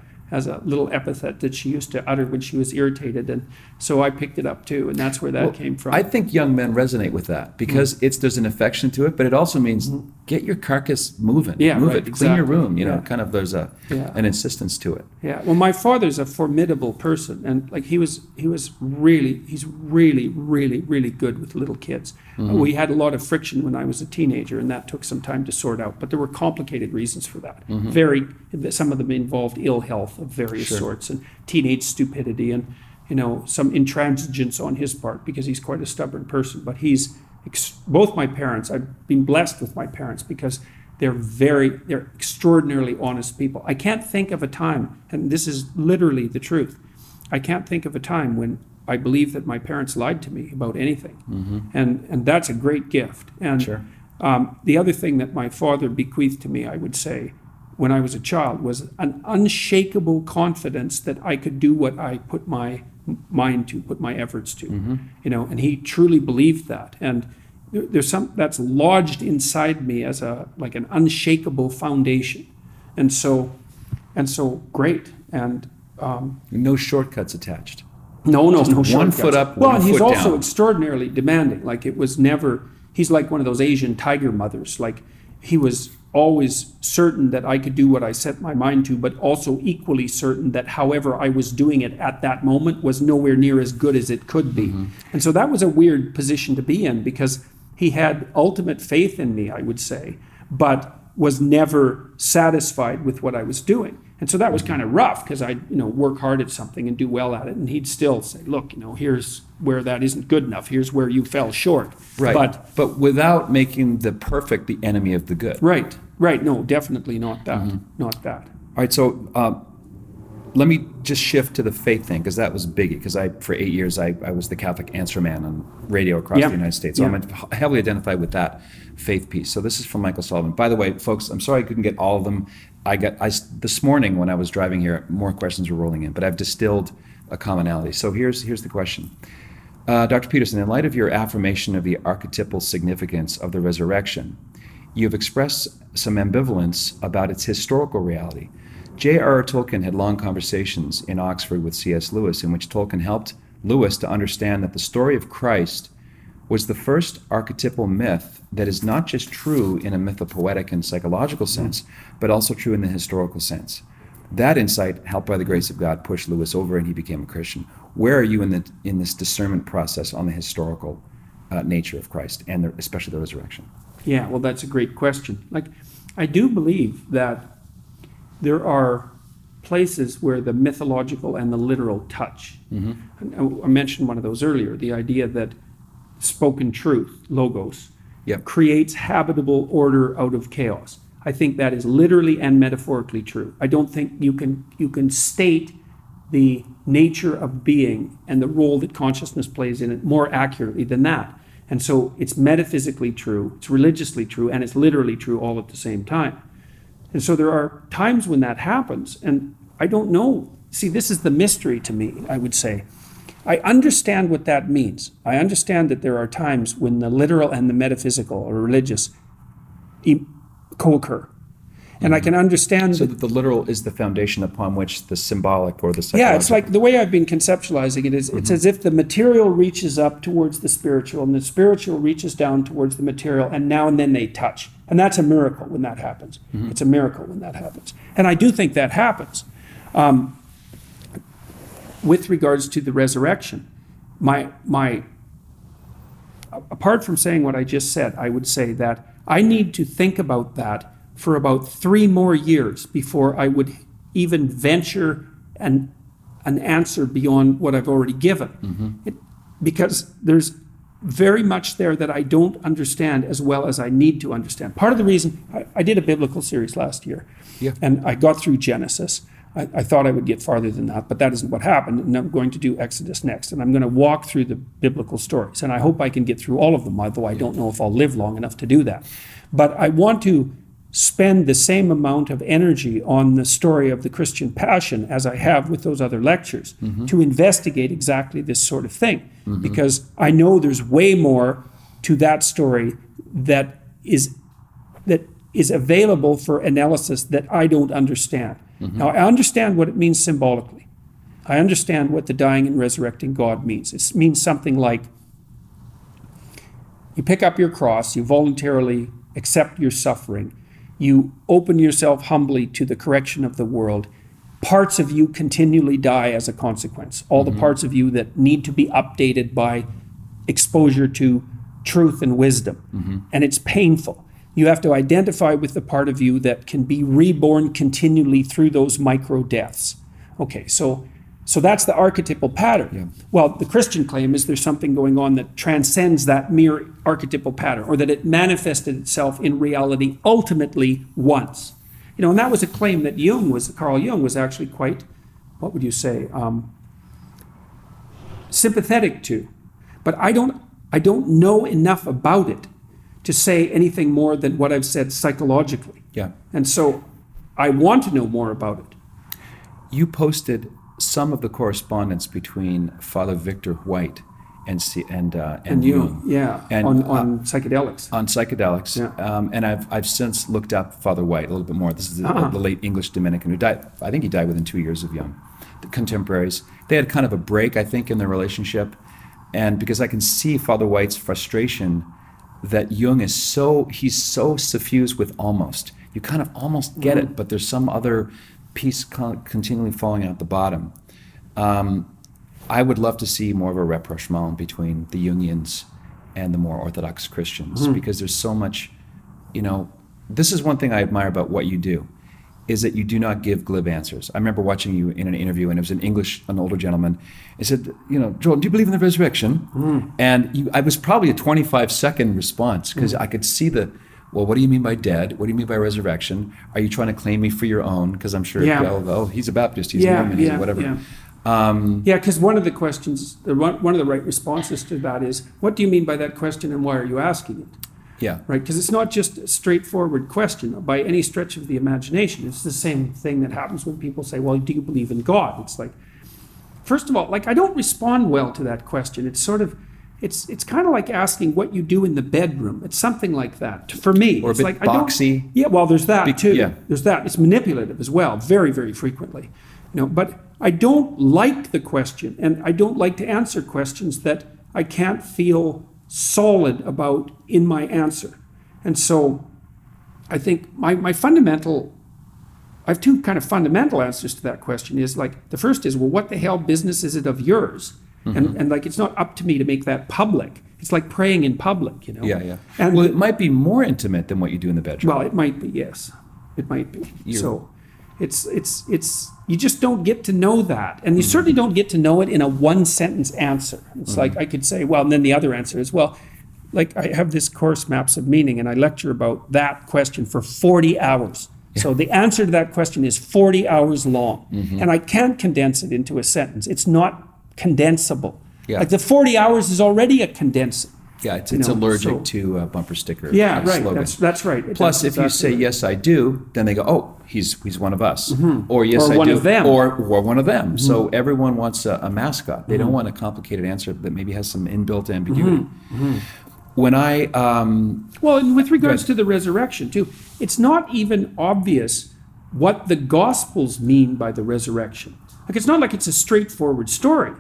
little epithet that she used to utter when she was irritated, and so I picked it up too, and that's where that came from. I think young men resonate with that because there's an affection to it, but it also means get your carcass moving, move it, clean your room. Kind of there's an insistence to it. Yeah. Well, my father's a formidable person, and like he's really good with little kids. We had a lot of friction when I was a teenager, and that took some time to sort out. But there were complicated reasons for that. Some of them involved ill health of various sorts, and teenage stupidity, and some intransigence on his part, because he's quite a stubborn person. But he's both my parents. I've been blessed with my parents because they're extraordinarily honest people. I can't think of a time, and this is literally the truth, I can't think of a time when I believe that my parents lied to me about anything. And that's a great gift. And the other thing that my father bequeathed to me, I would say, when I was a child, was an unshakable confidence that I could do what I put my mind to, put my efforts to. And he truly believed that. And there's that's lodged inside me as like an unshakable foundation. And so great. And no shortcuts attached. No shortcuts. One foot up, one and he's foot also down. Extraordinarily demanding. Like it was never, he's like one of those Asian tiger mothers. Like he was always certain that I could do what I set my mind to, but also equally certain that however I was doing it at that moment was nowhere near as good as it could be. And so that was a weird position to be in, because he had ultimate faith in me, I would say, but was never satisfied with what I was doing. And so that was kind of rough, because I'd work hard at something and do well at it, and he'd still say, look, here's where that isn't good enough. Here's where you fell short. Right. But without making the perfect the enemy of the good. Right. No, definitely not that. Not that. All right. So let me just shift to the faith thing, because that was a biggie. Because for 8 years I was the Catholic answer man on radio across the United States. So I'm heavily identified with that faith piece. So this is from Michael Sullivan. By the way, folks, I'm sorry I couldn't get all of them. This morning when I was driving here, more questions were rolling in, but I've distilled a commonality. So here's the question. Dr. Peterson, in light of your affirmation of the archetypal significance of the resurrection, you've expressed some ambivalence about its historical reality. J.R.R. Tolkien had long conversations in Oxford with C.S. Lewis, in which Tolkien helped Lewis to understand that the story of Christ was the first archetypal myth that is not just true in a mythopoetic and psychological sense, but also true in the historical sense. That insight, helped by the grace of God, pushed Lewis over and he became a Christian. Where are you in this discernment process on the historical nature of Christ, and especially the resurrection? Yeah, well, that's a great question. Like, I do believe that there are places where the mythological and the literal touch. I mentioned one of those earlier, the idea that spoken truth, logos, creates habitable order out of chaos. I think that is literally and metaphorically true. I don't think you can state the nature of being and the role that consciousness plays in it more accurately than that. And so it's metaphysically true, it's religiously true, and it's literally true all at the same time. And so there are times when that happens, and I don't know. See, this is the mystery to me, I would say. I understand what that means. I understand that there are times when the literal and the metaphysical or religious co-occur. And I can understand so that the literal is the foundation upon which the symbolic or the psychological... Yeah, it's like the way I've been conceptualizing it is it's as if the material reaches up towards the spiritual and the spiritual reaches down towards the material, and now and then they touch. And that's a miracle when that happens. It's a miracle when that happens. And I do think that happens. With regards to the resurrection, apart from saying what I just said, I would say that I need to think about that for about 3 more years before I would even venture an answer beyond what I've already given. Because there's very much there that I don't understand as well as I need to understand. Part of the reason, I did a biblical series last year, and I got through Genesis. I thought I would get farther than that, but that isn't what happened. And I'm going to do Exodus next, and I'm going to walk through the biblical stories. And I hope I can get through all of them, although I don't know if I'll live long enough to do that. But I want to spend the same amount of energy on the story of the Christian passion as I have with those other lectures to investigate exactly this sort of thing. Because I know there's way more to that story that is available for analysis that I don't understand. Now, I understand what it means symbolically. I understand what the dying and resurrecting God means. It means something like you pick up your cross, you voluntarily accept your suffering, you open yourself humbly to the correction of the world. Parts of you continually die as a consequence. All the parts of you that need to be updated by exposure to truth and wisdom. And it's painful. You have to identify with the part of you that can be reborn continually through those micro deaths. Okay, so that's the archetypal pattern. Well, the Christian claim is there's something going on that transcends that mere archetypal pattern, or that it manifested itself in reality ultimately once. And that was a claim that Carl Jung was actually quite, what would you say, sympathetic to. But I don't know enough about it to say anything more than what I've said psychologically. And so I want to know more about it. You posted some of the correspondence between Father Victor White and Jung. And on psychedelics. On psychedelics. And I've since looked up Father White a little bit more. This is the late English Dominican who died. I think he died within 2 years of Jung. The contemporaries. They had kind of a break, I think, in their relationship. And because I can see Father White's frustration that Jung is he's so suffused with almost. You kind of almost get it, but there's some other piece continually falling out the bottom. I would love to see more of a rapprochement between the Jungians and the more Orthodox Christians, because there's so much, this is one thing I admire about what you do, is that you do not give glib answers. I remember watching you in an interview, and it was an older gentleman. He said, Joel, do you believe in the resurrection? And I was probably a 25-second response, because I could see well, what do you mean by dead? What do you mean by resurrection? Are you trying to claim me for your own? Because I'm sure, he's a Baptist, he's a Mormon, he's whatever. Because one of the questions, one of the right responses to that is, what do you mean by that question, and why are you asking it? Right, because it's not just a straightforward question by any stretch of the imagination. It's the same thing that happens when people say, well, do you believe in God? It's like, first of all, I don't respond well to that question. It's sort of, it's kind of like asking what you do in the bedroom. It's something like that for me. Or a bit boxy. There's that too. There's that. It's manipulative as well, very, very frequently. But I don't like the question, and I don't like to answer questions that I can't feel solid about in my answer. And so I think my fundamental, I have 2 kind of fundamental answers to that question. Is the first is, well, what the hell business is it of yours? And it's not up to me to make that public. It's like praying in public, And well, it might be more intimate than what you do in the bedroom. Well, it might be, yes. It might be. So it's you just don't get to know that. And you certainly don't get to know it in a 1-sentence answer. It's like I could say, well, and then the other answer is, well, like I have this course, Maps of Meaning, and I lecture about that question for 40 hours. So the answer to that question is 40 hours long. And I can't condense it into a sentence. It's not condensable. Like the 40 hours is already a condensing. Yeah, it's allergic to a bumper sticker. Yeah, right. Slogan. That's right. Plus, if you say yes, I do, then they go, oh, he's one of us, or yes, or I one do, of them, or one of them. So everyone wants a mascot. They don't want a complicated answer that maybe has some inbuilt ambiguity. When I well, and with regards to the resurrection too, it's not even obvious what the Gospels mean by the resurrection. Like it's not like it's a straightforward story.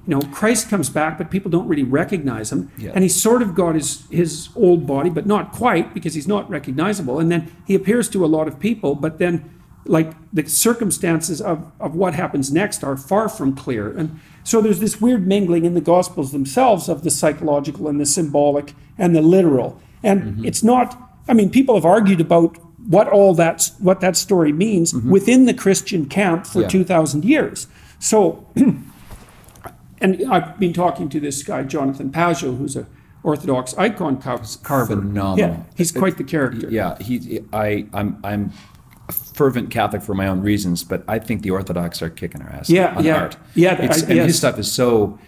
You know, Christ comes back, but people don't really recognize him. And he's sort of got his old body, but not quite, because he's not recognizable. And then he appears to a lot of people, but then, like, the circumstances of what happens next are far from clear. And so there's this weird mingling in the Gospels themselves of the psychological and the symbolic and the literal. And it's not, I mean, people have argued about what that story means within the Christian camp for 2,000 years. So... And I've been talking to this guy, Jonathan Pajot, who's an Orthodox icon carver. Phenomenal. Yeah, he's quite the character. Yeah, I'm a fervent Catholic for my own reasons, but I think the Orthodox are kicking our ass on art. And his stuff is so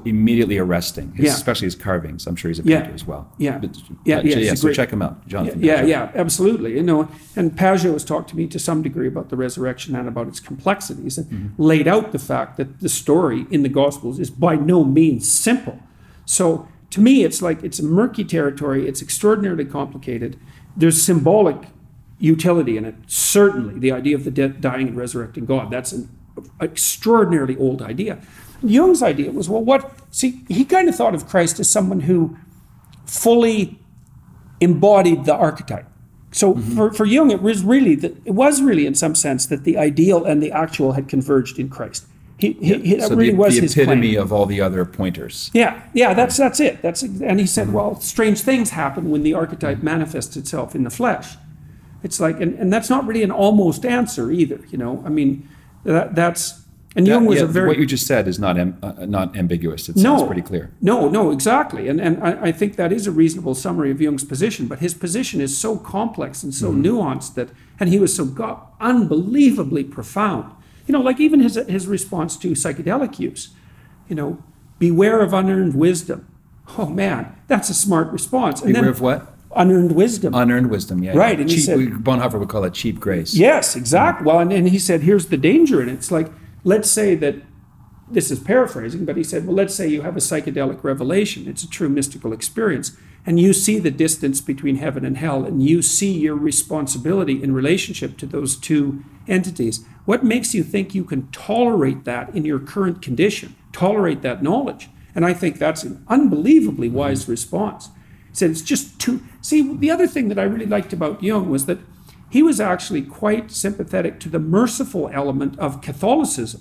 immediately arresting, especially his carvings. I'm sure he's a painter as well. So check him out, Jonathan. Yeah, absolutely. You know, and Pajot has talked to me to some degree about the resurrection and about its complexities, and laid out the fact that the story in the Gospels is by no means simple. So to me, it's like it's a murky territory. It's extraordinarily complicated. There's symbolic utility in it. Certainly, the idea of the dead, dying, and resurrecting God. That's an extraordinarily old idea. Jung's idea was, well, he kind of thought of Christ as someone who fully embodied the archetype. So for Jung, it was really in some sense that the ideal and the actual had converged in Christ. That really was his claim. The epitome of all the other pointers. Yeah, that's it. And he said, well, strange things happen when the archetype manifests itself in the flesh. It's like, and that's not really an almost answer either, you know. I mean, that's... And Jung was what you just said is not ambiguous. It sounds pretty clear. No, exactly. And I think that is a reasonable summary of Jung's position. But his position is so complex and so nuanced and he was so unbelievably profound. You know, like even his response to psychedelic use. You know, beware of unearned wisdom. Oh man, that's a smart response. And beware of what? Unearned wisdom. Unearned wisdom, yeah. Right. And Bonhoeffer would call it cheap grace. Yes, exactly. Well, and he said, here's the danger in it. It's like, let's say that, this is paraphrasing, but he said, well, let's say you have a psychedelic revelation. It's a true mystical experience. And you see the distance between heaven and hell, and you see your responsibility in relationship to those two entities. What makes you think you can tolerate that in your current condition, tolerate that knowledge? And I think that's an unbelievably wise response. He said, it's just too... See, the other thing that I really liked about Jung was that he was actually quite sympathetic to the merciful element of Catholicism.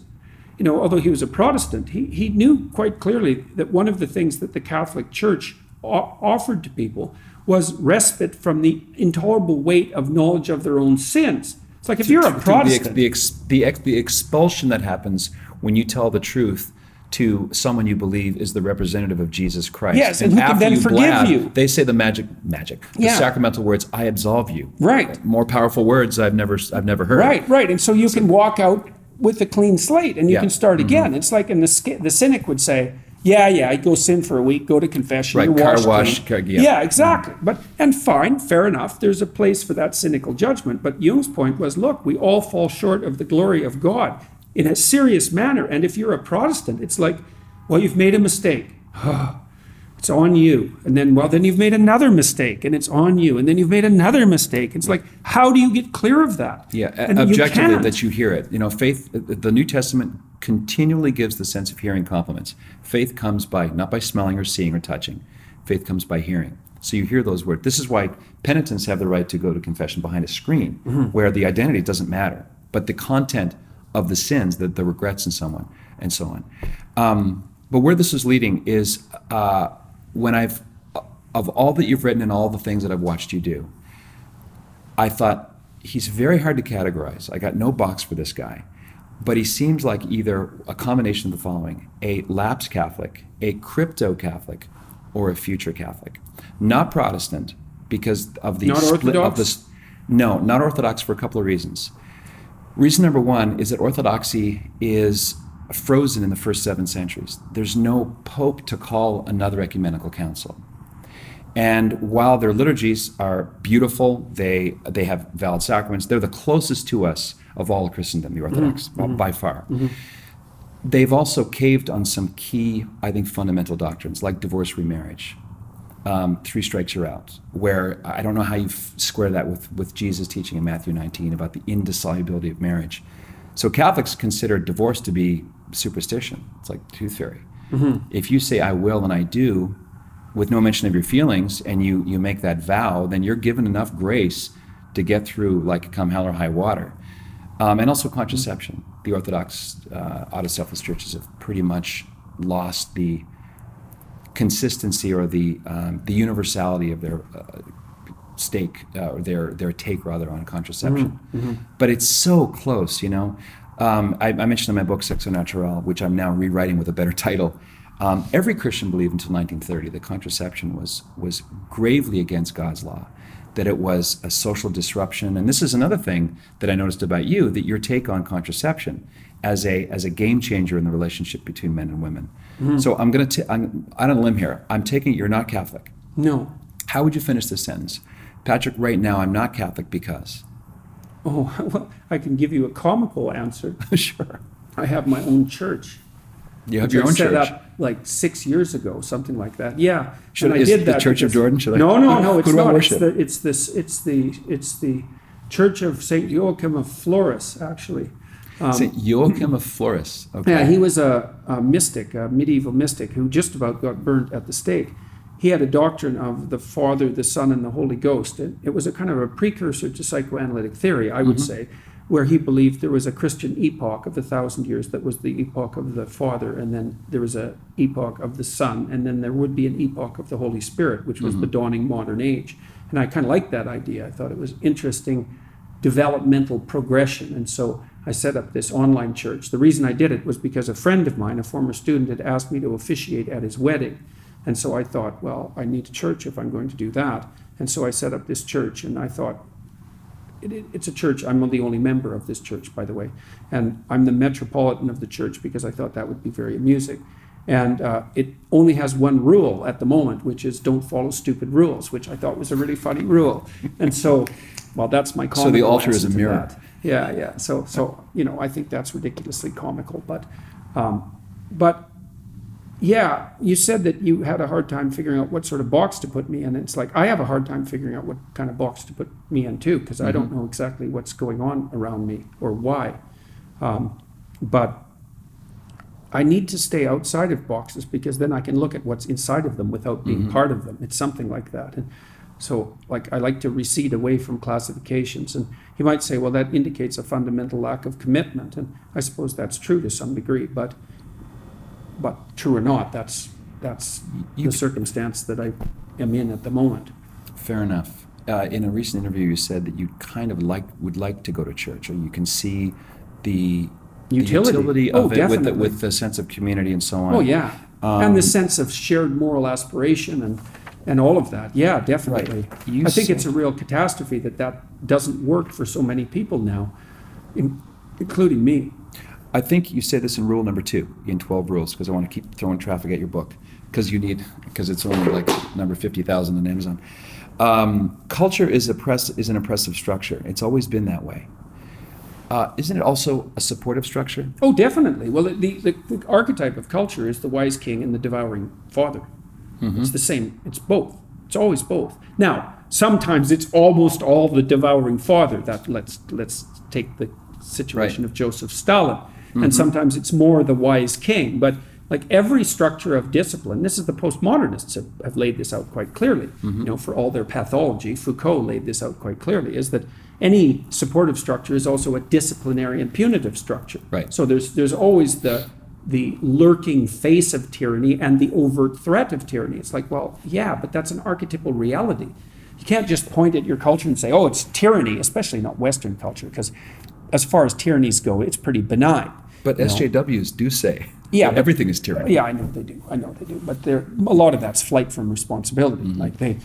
You know, although he was a Protestant, he knew quite clearly that one of the things that the Catholic Church offered to people was respite from the intolerable weight of knowledge of their own sins. It's like if you're a Protestant... The expulsion that happens when you tell the truth to someone you believe is the representative of Jesus Christ. Yes, and who can then forgive you. They say the magic, the sacramental words, I absolve you. Right. More powerful words I've never heard. Right. And so you can walk out with a clean slate and you can start again. It's like, and the cynic would say, I go sin for a week, go to confession, you're washed clean. Yeah, exactly. And fine, fair enough. There's a place for that cynical judgment. But Jung's point was, look, we all fall short of the glory of God in a serious manner. And if you're a Protestant, it's like, well, you've made a mistake. It's on you. And then you've made another mistake and it's on you. And then you've made another mistake. It's like, how do you get clear of that? Yeah, and objectively that you hear it. You know, faith, the New Testament continually gives the sense of hearing compliments. Faith comes not by smelling or seeing or touching. Faith comes by hearing. So you hear those words. This is why penitents have the right to go to confession behind a screen, where the identity doesn't matter, but the content of the sins, the regrets in someone, and so on. But where this is leading is when of all that you've written and all the things that I've watched you do, I thought, he's very hard to categorize. I got no box for this guy. But he seems like either a combination of the following: a lapsed Catholic, a crypto-Catholic, or a future Catholic. Not Protestant, because of the not split Orthodox? of this. No, not Orthodox for a couple of reasons. Reason number one is that Orthodoxy is frozen in the first 7 centuries. There's no pope to call another ecumenical council. And while their liturgies are beautiful, they have valid sacraments, they're the closest to us of all of Christendom, the Orthodox, by far. They've also caved on some key, I think, fundamental doctrines, like divorce, remarriage. 3 strikes you're out, where I don't know how you square that with Jesus' teaching in Matthew 19 about the indissolubility of marriage. So Catholics consider divorce to be superstition. It's like tooth fairy. If you say I will and I do, with no mention of your feelings, and you make that vow, then you're given enough grace to get through, like, come hell or high water. And also contraception. The Orthodox autocephalous churches have pretty much lost the consistency or the universality of their stake, or their take rather, on contraception. But it's so close, you know. I mentioned in my book Sexo Natural, which I'm now rewriting with a better title. Every Christian believed until 1930 that contraception was gravely against God's law, that it was a social disruption. And this is another thing that I noticed about you, that your take on contraception as a game changer in the relationship between men and women. So I'm out on a limb here. I'm taking it you're not Catholic. No. How would you finish this sentence? Patrick, right now I'm not Catholic because? Oh, well, I can give you a comical answer. Sure. I have my own church. You have your own church? Set up like 6 years ago, something like that. Yeah. Is it the Church of Jordan? No, it's not. Worship? It's the Church of Saint Joachim of Florus, actually. Saint Joachim of Florus. Okay. Yeah, he was a mystic, a medieval mystic who just about got burnt at the stake. He had a doctrine of the Father, the Son, and the Holy Ghost. And it was a kind of a precursor to psychoanalytic theory, I would say, where he believed there was a Christian epoch of the 1,000 years that was the epoch of the Father, and then there was an epoch of the Son, and then there would be an epoch of the Holy Spirit, which was the dawning modern age. And I kind of liked that idea. I thought it was interesting developmental progression. And so I set up this online church. The reason I did it was because a friend of mine, a former student, had asked me to officiate at his wedding. And so I thought, well, I need a church if I'm going to do that. And so I set up this church, and I thought, it's a church. I'm the only member of this church, by the way. And I'm the metropolitan of the church because I thought that would be very amusing. And it only has one rule at the moment, which is don't follow stupid rules, which I thought was a really funny rule. And so, well, that's my comical. So the altar is a mirror. That. Yeah. So you know, I think that's ridiculously comical. But yeah, you said that you had a hard time figuring out what sort of box to put me in. It's like I have a hard time figuring out what kind of box to put me in too, because I don't know exactly what's going on around me or why. But I need to stay outside of boxes because then I can look at what's inside of them without being part of them. It's something like that. And so, like, I like to recede away from classifications. And you might say, well, that indicates a fundamental lack of commitment. And I suppose that's true to some degree, but true or not, that's the circumstance that I am in at the moment. Fair enough. In a recent interview, you said that you kind of would like to go to church, or you can see the utility of it with the sense of community and so on. Oh, yeah. And the sense of shared moral aspiration and all of that. Yeah, definitely. Right. I think it's a real catastrophe that doesn't work for so many people now, including me. I think you say this in rule number 2 in 12 rules, because I want to keep throwing traffic at your book, because it's only like number 50,000 on Amazon. Culture is an oppressive structure. It's always been that way. Isn't it also a supportive structure? Oh, definitely. Well, the archetype of culture is the wise king and the devouring father. It's the same. It's both. It's always both. Now, sometimes it's almost all the devouring father. That let's take the situation of Joseph Stalin. And sometimes it's more the wise king. But like every structure of discipline, this is the postmodernists have laid this out quite clearly. You know, for all their pathology, Foucault laid this out quite clearly, is that any supportive structure is also a disciplinary and punitive structure. Right. So there's always the lurking face of tyranny and the overt threat of tyranny. It's like, well, yeah, but that's an archetypal reality. You can't just point at your culture and say, oh, it's tyranny, especially not Western culture, because as far as tyrannies go, it's pretty benign. But SJWs do say yeah, that everything is tyranny. Yeah, I know they do. But a lot of that's flight from responsibility. Like they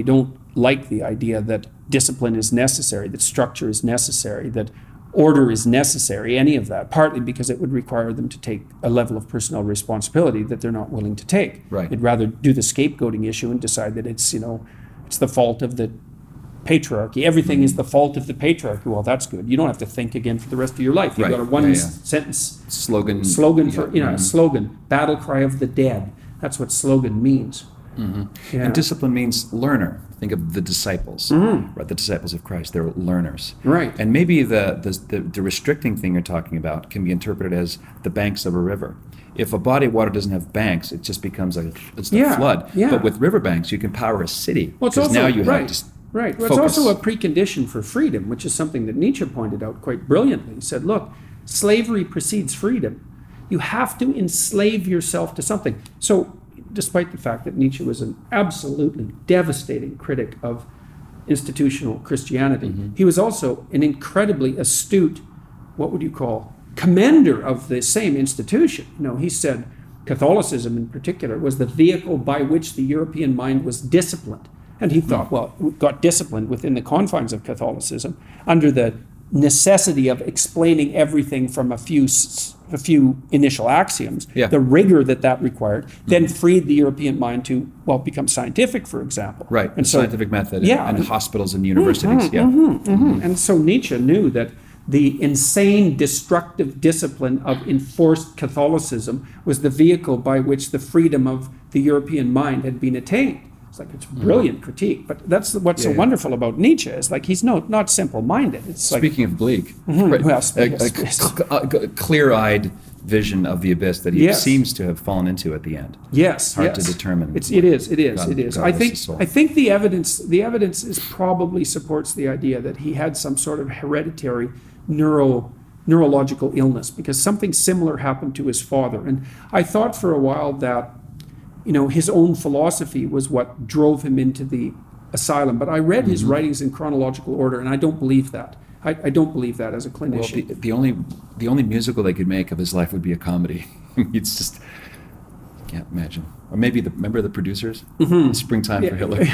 don't like the idea that discipline is necessary, that structure is necessary, that order is necessary, any of that, partly because it would require them to take a level of personal responsibility that they're not willing to take. Right. They'd rather do the scapegoating issue and decide that it's the fault of the patriarchy. Everything is the fault of the patriarchy. Well, that's good. You don't have to think again for the rest of your life. You've got a one-sentence slogan for a slogan, battle cry of the dead. That's what slogan means. Yeah. And discipline means learner. Think of the disciples, right? The disciples of Christ. They're learners, right? And maybe the restricting thing you're talking about can be interpreted as the banks of a river. If a body of water doesn't have banks, it just becomes the flood. Yeah. But with riverbanks, you can power a city. Well, because now you have to Well, it's also a precondition for freedom, which is something that Nietzsche pointed out quite brilliantly. He said, look, slavery precedes freedom. You have to enslave yourself to something. So, despite the fact that Nietzsche was an absolutely devastating critic of institutional Christianity, he was also an incredibly astute, what would you call, commender of the same institution. He said Catholicism in particular was the vehicle by which the European mind was disciplined. And he thought, well, we got disciplined within the confines of Catholicism under the necessity of explaining everything from a few initial axioms, the rigor that required, then freed the European mind to, become scientific, for example. Right, and the scientific method and hospitals and universities. And so Nietzsche knew that the insane, destructive discipline of enforced Catholicism was the vehicle by which the freedom of the European mind had been attained. It's brilliant critique, but that's what's so wonderful about Nietzsche is he's not simple-minded. It's speaking of bleak, right. Well, a clear-eyed vision of the abyss that he seems to have fallen into at the end. Yes, hard to determine. It is. I think the evidence is probably supports the idea that he had some sort of hereditary neurological illness, because something similar happened to his father, and I thought for a while that his own philosophy was what drove him into the asylum. But I read his writings in chronological order, and I don't believe that. I don't believe that as a clinician. Well, the only musical they could make of his life would be a comedy. It's just, can't imagine. Or maybe remember the producers? Springtime for Hitler.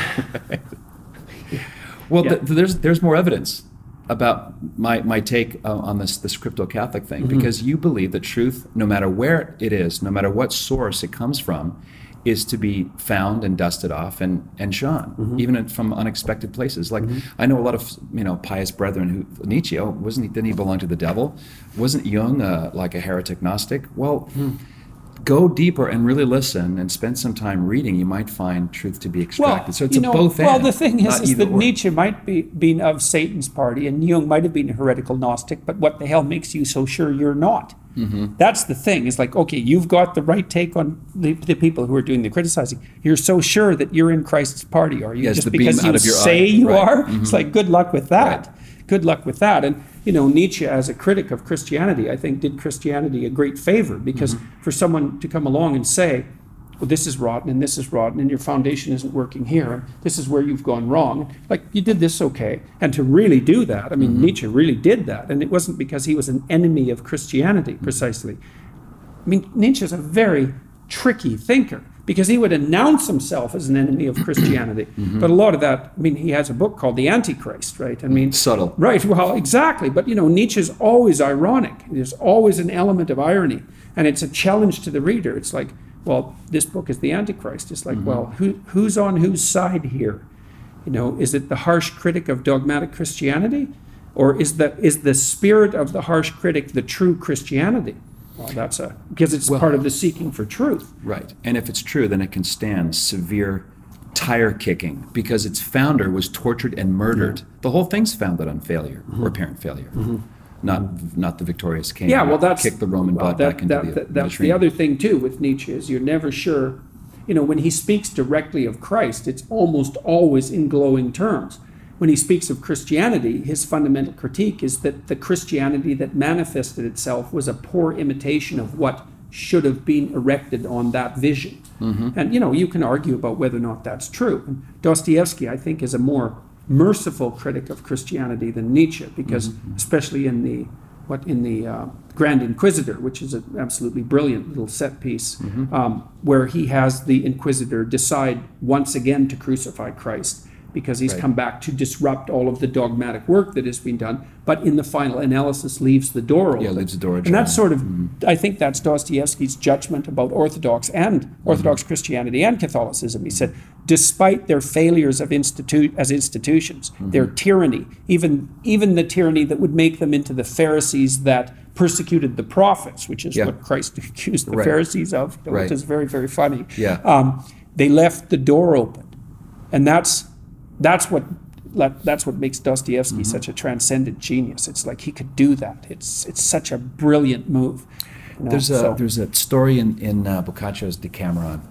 Well, there's more evidence about my take on this crypto-Catholic thing, because you believe that truth, no matter where it is, no matter what source it comes from, is to be found and dusted off and shone, even from unexpected places. I know a lot of pious brethren who Nietzsche, didn't he belong to the devil? Wasn't Jung like a heretic Gnostic? Well, go deeper and really listen and spend some time reading. You might find truth to be extracted. So it's a both and. Well, the thing is that Nietzsche might be been of Satan's party, and Jung might have been a heretical Gnostic. But what the hell makes you so sure you're not? That's the thing. It's okay, you've got the right take on the people who are doing the criticizing. You're so sure that you're in Christ's party, are you? Just because you say you are? It's good luck with that. Right. Good luck with that. And Nietzsche, as a critic of Christianity, I think did Christianity a great favor, because for someone to come along and say, well, this is rotten and your foundation isn't working here, and this is where you've gone wrong. You did this okay. And to really do that, Nietzsche really did that. And it wasn't because he was an enemy of Christianity, precisely. Nietzsche's a very tricky thinker, because he would announce himself as an enemy of Christianity. But a lot of that, he has a book called The Antichrist, right? Subtle. Right, well, exactly. But, Nietzsche's always ironic. There's always an element of irony. And it's a challenge to the reader. It's well, this book is the Antichrist. It's well, who's on whose side here? Is it the harsh critic of dogmatic Christianity? Or is the spirit of the harsh critic the true Christianity? Well, because it's part of the seeking for truth. Right. And if it's true, then it can stand severe tire kicking, because its founder was tortured and murdered. The whole thing's founded on failure, or apparent failure. Not the victorious king. Yeah, well, kicked the Roman butt back into the that's the other thing too with Nietzsche, is you're never sure. When he speaks directly of Christ, it's almost always in glowing terms. When he speaks of Christianity, his fundamental critique is that the Christianity that manifested itself was a poor imitation of what should have been erected on that vision. And you can argue about whether or not that's true. And Dostoyevsky, I think, is a more merciful critic of Christianity than Nietzsche, because especially in the in the Grand Inquisitor, which is an absolutely brilliant little set piece, where he has the Inquisitor decide once again to crucify Christ, because he's come back to disrupt all of the dogmatic work that has been done, but in the final analysis leaves the door open. Yeah, leaves the door ajar. And that's sort of, I think that's Dostoyevsky's judgment about Orthodox Christianity and Catholicism. He said, despite their failures as institutions, their tyranny, even the tyranny that would make them into the Pharisees that persecuted the prophets, which is what Christ accused the Pharisees of, which is very, very funny. Yeah. They left the door open. And that's what makes Dostoevsky such a transcendent genius. It's like he could do that. It's such a brilliant move. You know? There's a story in Boccaccio's Decameron,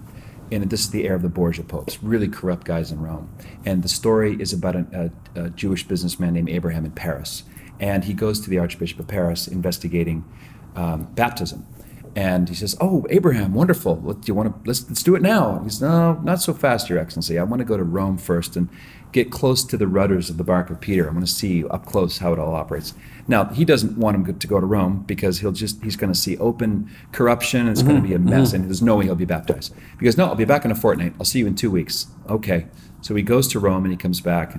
and this is the heir of the Borgia popes, really corrupt guys in Rome. And the story is about a Jewish businessman named Abraham in Paris, and he goes to the Archbishop of Paris investigating baptism. And he says, "Oh, Abraham, wonderful. Do you want to? Let's do it now." He says, "No, not so fast, Your Excellency. I want to go to Rome first and get close to the rudders of the bark of Peter. I want to see up close how it all operates." Now, he doesn't want him to go to Rome because he's going to see open corruption, and it's going to be a mess, and there's no way he'll be baptized. He goes, "No, I'll be back in a fortnight. I'll see you in 2 weeks." Okay. So he goes to Rome and he comes back.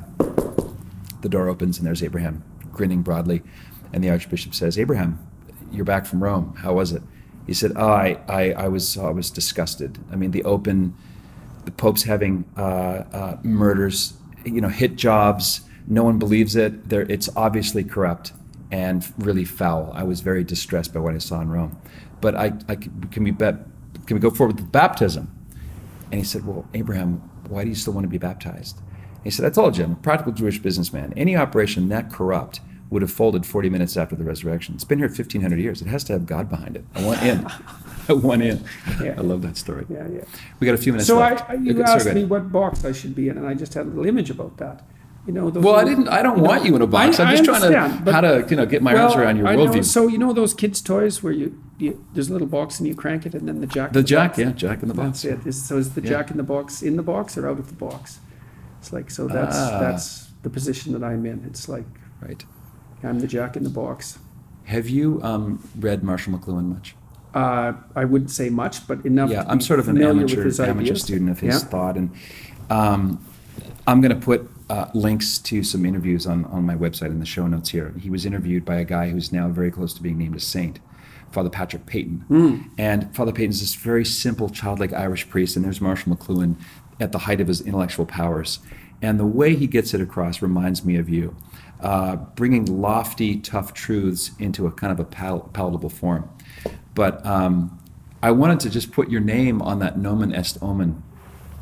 The door opens and there's Abraham grinning broadly, and the Archbishop says, "Abraham, you're back from Rome. How was it?" He said, "Oh, I was disgusted. I mean, the Pope's having murders, hit jobs. No one believes it. It's obviously corrupt and really foul. I was very distressed by what I saw in Rome. But can we go forward with baptism?" And he said, "Well, Abraham, why do you still want to be baptized?" And he said, "I told you, I'm a practical Jewish businessman. Any operation that corrupt would have folded 40 minutes after the resurrection. It's been here 1,500 years. It has to have God behind it. I want in. I want in." Yeah. I love that story. Yeah, yeah. We got a few minutes so left. You asked me what box I should be in, and I just had a little image about that. Well, I don't want you in a box. I'm just trying to get my arms around your worldview. So those kids' toys where there's a little box and you crank it, and then the jack. The jack, yeah, jack in the box. That's it. Is the jack in the box or out of the box? It's like, so that's the position that I'm in. It's like, right. I'm the jack in the box. Have you read Marshall McLuhan much? I wouldn't say much, but enough. Yeah, to I'm be sort of an amateur student of his thought, and I'm going to put links to some interviews on my website in the show notes here. He was interviewed by a guy who's now very close to being named a saint, Father Patrick Peyton. And Father Peyton's this very simple, childlike Irish priest, and there's Marshall McLuhan at the height of his intellectual powers. And the way he gets it across reminds me of you, bringing lofty, tough truths into a kind of a palatable form. But I wanted to just put your name on that nomen est omen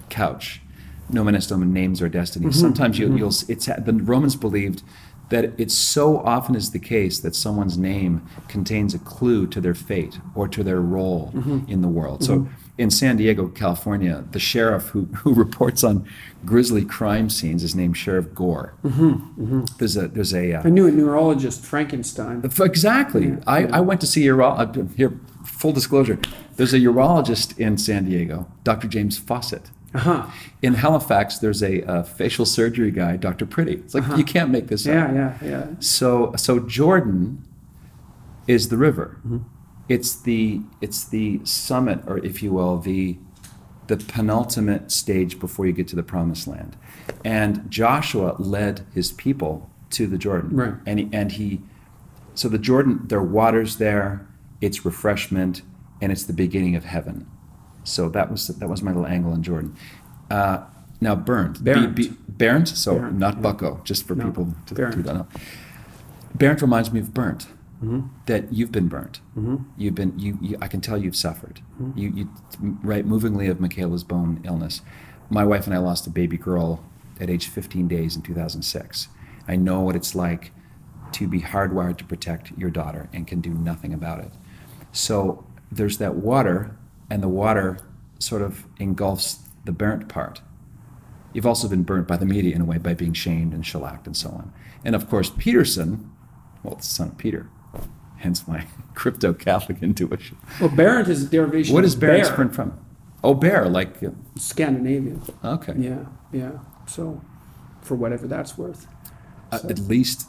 couch. Nomen est omen, names are destiny. Sometimes the Romans believed that it so often is the case that someone's name contains a clue to their fate or to their role in the world. So in San Diego, California, the sheriff who reports on grisly crime scenes is named Sheriff Gore. There's a I knew a neurologist, Frankenstein. Exactly. Yeah, I went to see here, full disclosure, there's a urologist in San Diego, Dr. James Fawcett. In Halifax, there's a facial surgery guy, Dr. Pretty. It's like, you can't make this up. Yeah. So Jordan is the river. It's the summit, or if you will, the penultimate stage before you get to the promised land. And Joshua led his people to the Jordan. Right. So the Jordan, there are waters there, it's refreshment, and it's the beginning of heaven. So that was my little angle on Jordan. Now Bernd. Bernd, so Bernd, not Bucko, just for people who don't know. Bernd reminds me of burnt. That you've been burnt. You've been I can tell you've suffered. You write movingly of Michaela's bone illness. My wife and I lost a baby girl at age 15 days in 2006. I know what it's like to be hardwired to protect your daughter and can do nothing about it. So there's that water, and the water sort of engulfs the burnt part. You've also been burnt by the media in a way, by being shamed and shellacked and so on. And of course, Peterson, well, it's the son of Peter, hence my crypto-Catholic intuition. Well, Barrett is a derivation. What is Barrett from? Oh, bear, like Scandinavian. Okay. Yeah. So, for whatever that's worth. At least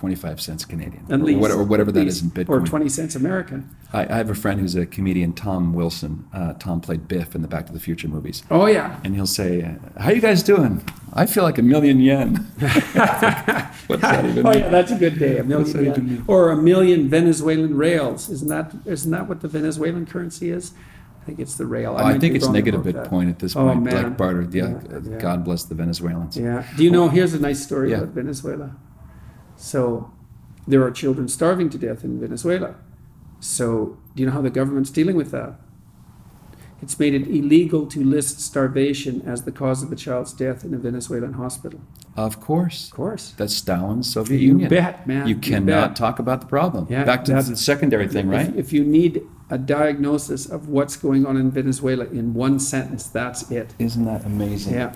25 cents Canadian. At least. Or whatever at that least. is in Bitcoin. Or 20 cents American. I have a friend who's a comedian, Tom Wilson. Tom played Biff in the Back to the Future movies. Oh, yeah. And he'll say, how you guys doing? I feel like yen. What's that even Oh, mean? yeah, that's a good day. A What's that million even yen. mean? Or a million Venezuelan reals. Isn't that what the Venezuelan currency is? I think it's the real. I might think be it's wrong negative about Bitcoin at this Oh, point, man. like barter. Yeah, Yeah. God bless the Venezuelans. Yeah. Do you know, here's a nice story Yeah. about Venezuela. So there are children starving to death in Venezuela. So do you know how the government's dealing with that? It's made it illegal to list starvation as the cause of a child's death in a Venezuelan hospital. Of course. Of course. That's Stalin's Soviet You Union. bet, man. You You cannot bet. talk about the problem. Yeah, Back to that's- the secondary thing, right? If you need a diagnosis of what's going on in Venezuela in one sentence, that's it. Isn't that amazing? Yeah.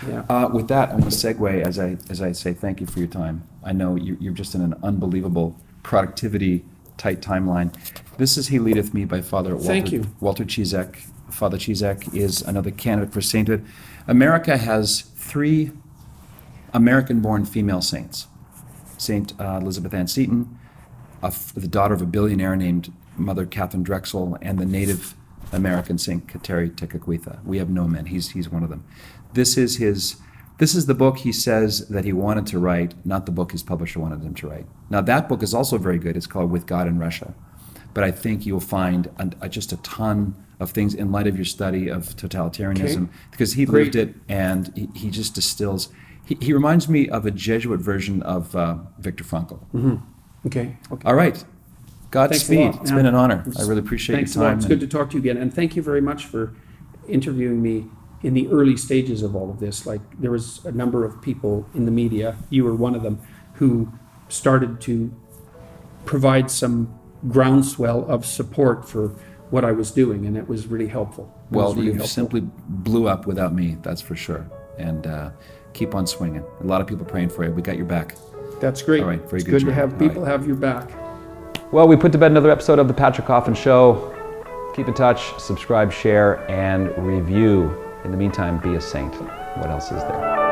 Yeah. With that, I'm going to segue as I say thank you for your time. I know you're just in an unbelievable productivity tight timeline. This is He Leadeth Me by Father Thank you. Walter Cizek. Father Cizek is another candidate for sainthood. America has 3 American-born female saints. Saint Elizabeth Ann Seton, the daughter of a billionaire named Mother Catherine Drexel, and the Native American Saint Kateri Tekakwitha. We have no men. He's one of them. This is the book he says that he wanted to write, not the book his publisher wanted him to write. Now that book is also very good. It's called With God in Russia. But I think you'll find just a ton of things in light of your study of totalitarianism, Okay. because he Great. lived it, and he just distills. He reminds me of a Jesuit version of Viktor Frankl. Okay. Okay. All right. Thanks a Godspeed. lot, It's man. been an honor. I really appreciate Thanks your a lot. time. It's good to talk to you again. And thank you very much for interviewing me in the early stages of all of this. Like, there was a number of people in the media, you were one of them, who started to provide some groundswell of support for what I was doing, and it was really helpful. It was Well, really you helpful. simply blew up without me, that's for sure. And keep on swinging. A lot of people praying for you. We got your back. That's great. All right, very it's good good to job. have All people right. have your back. Well, we put to bed another episode of the Patrick Coffin Show. Keep in touch, subscribe, share, and review. In the meantime, be a saint. What else is there?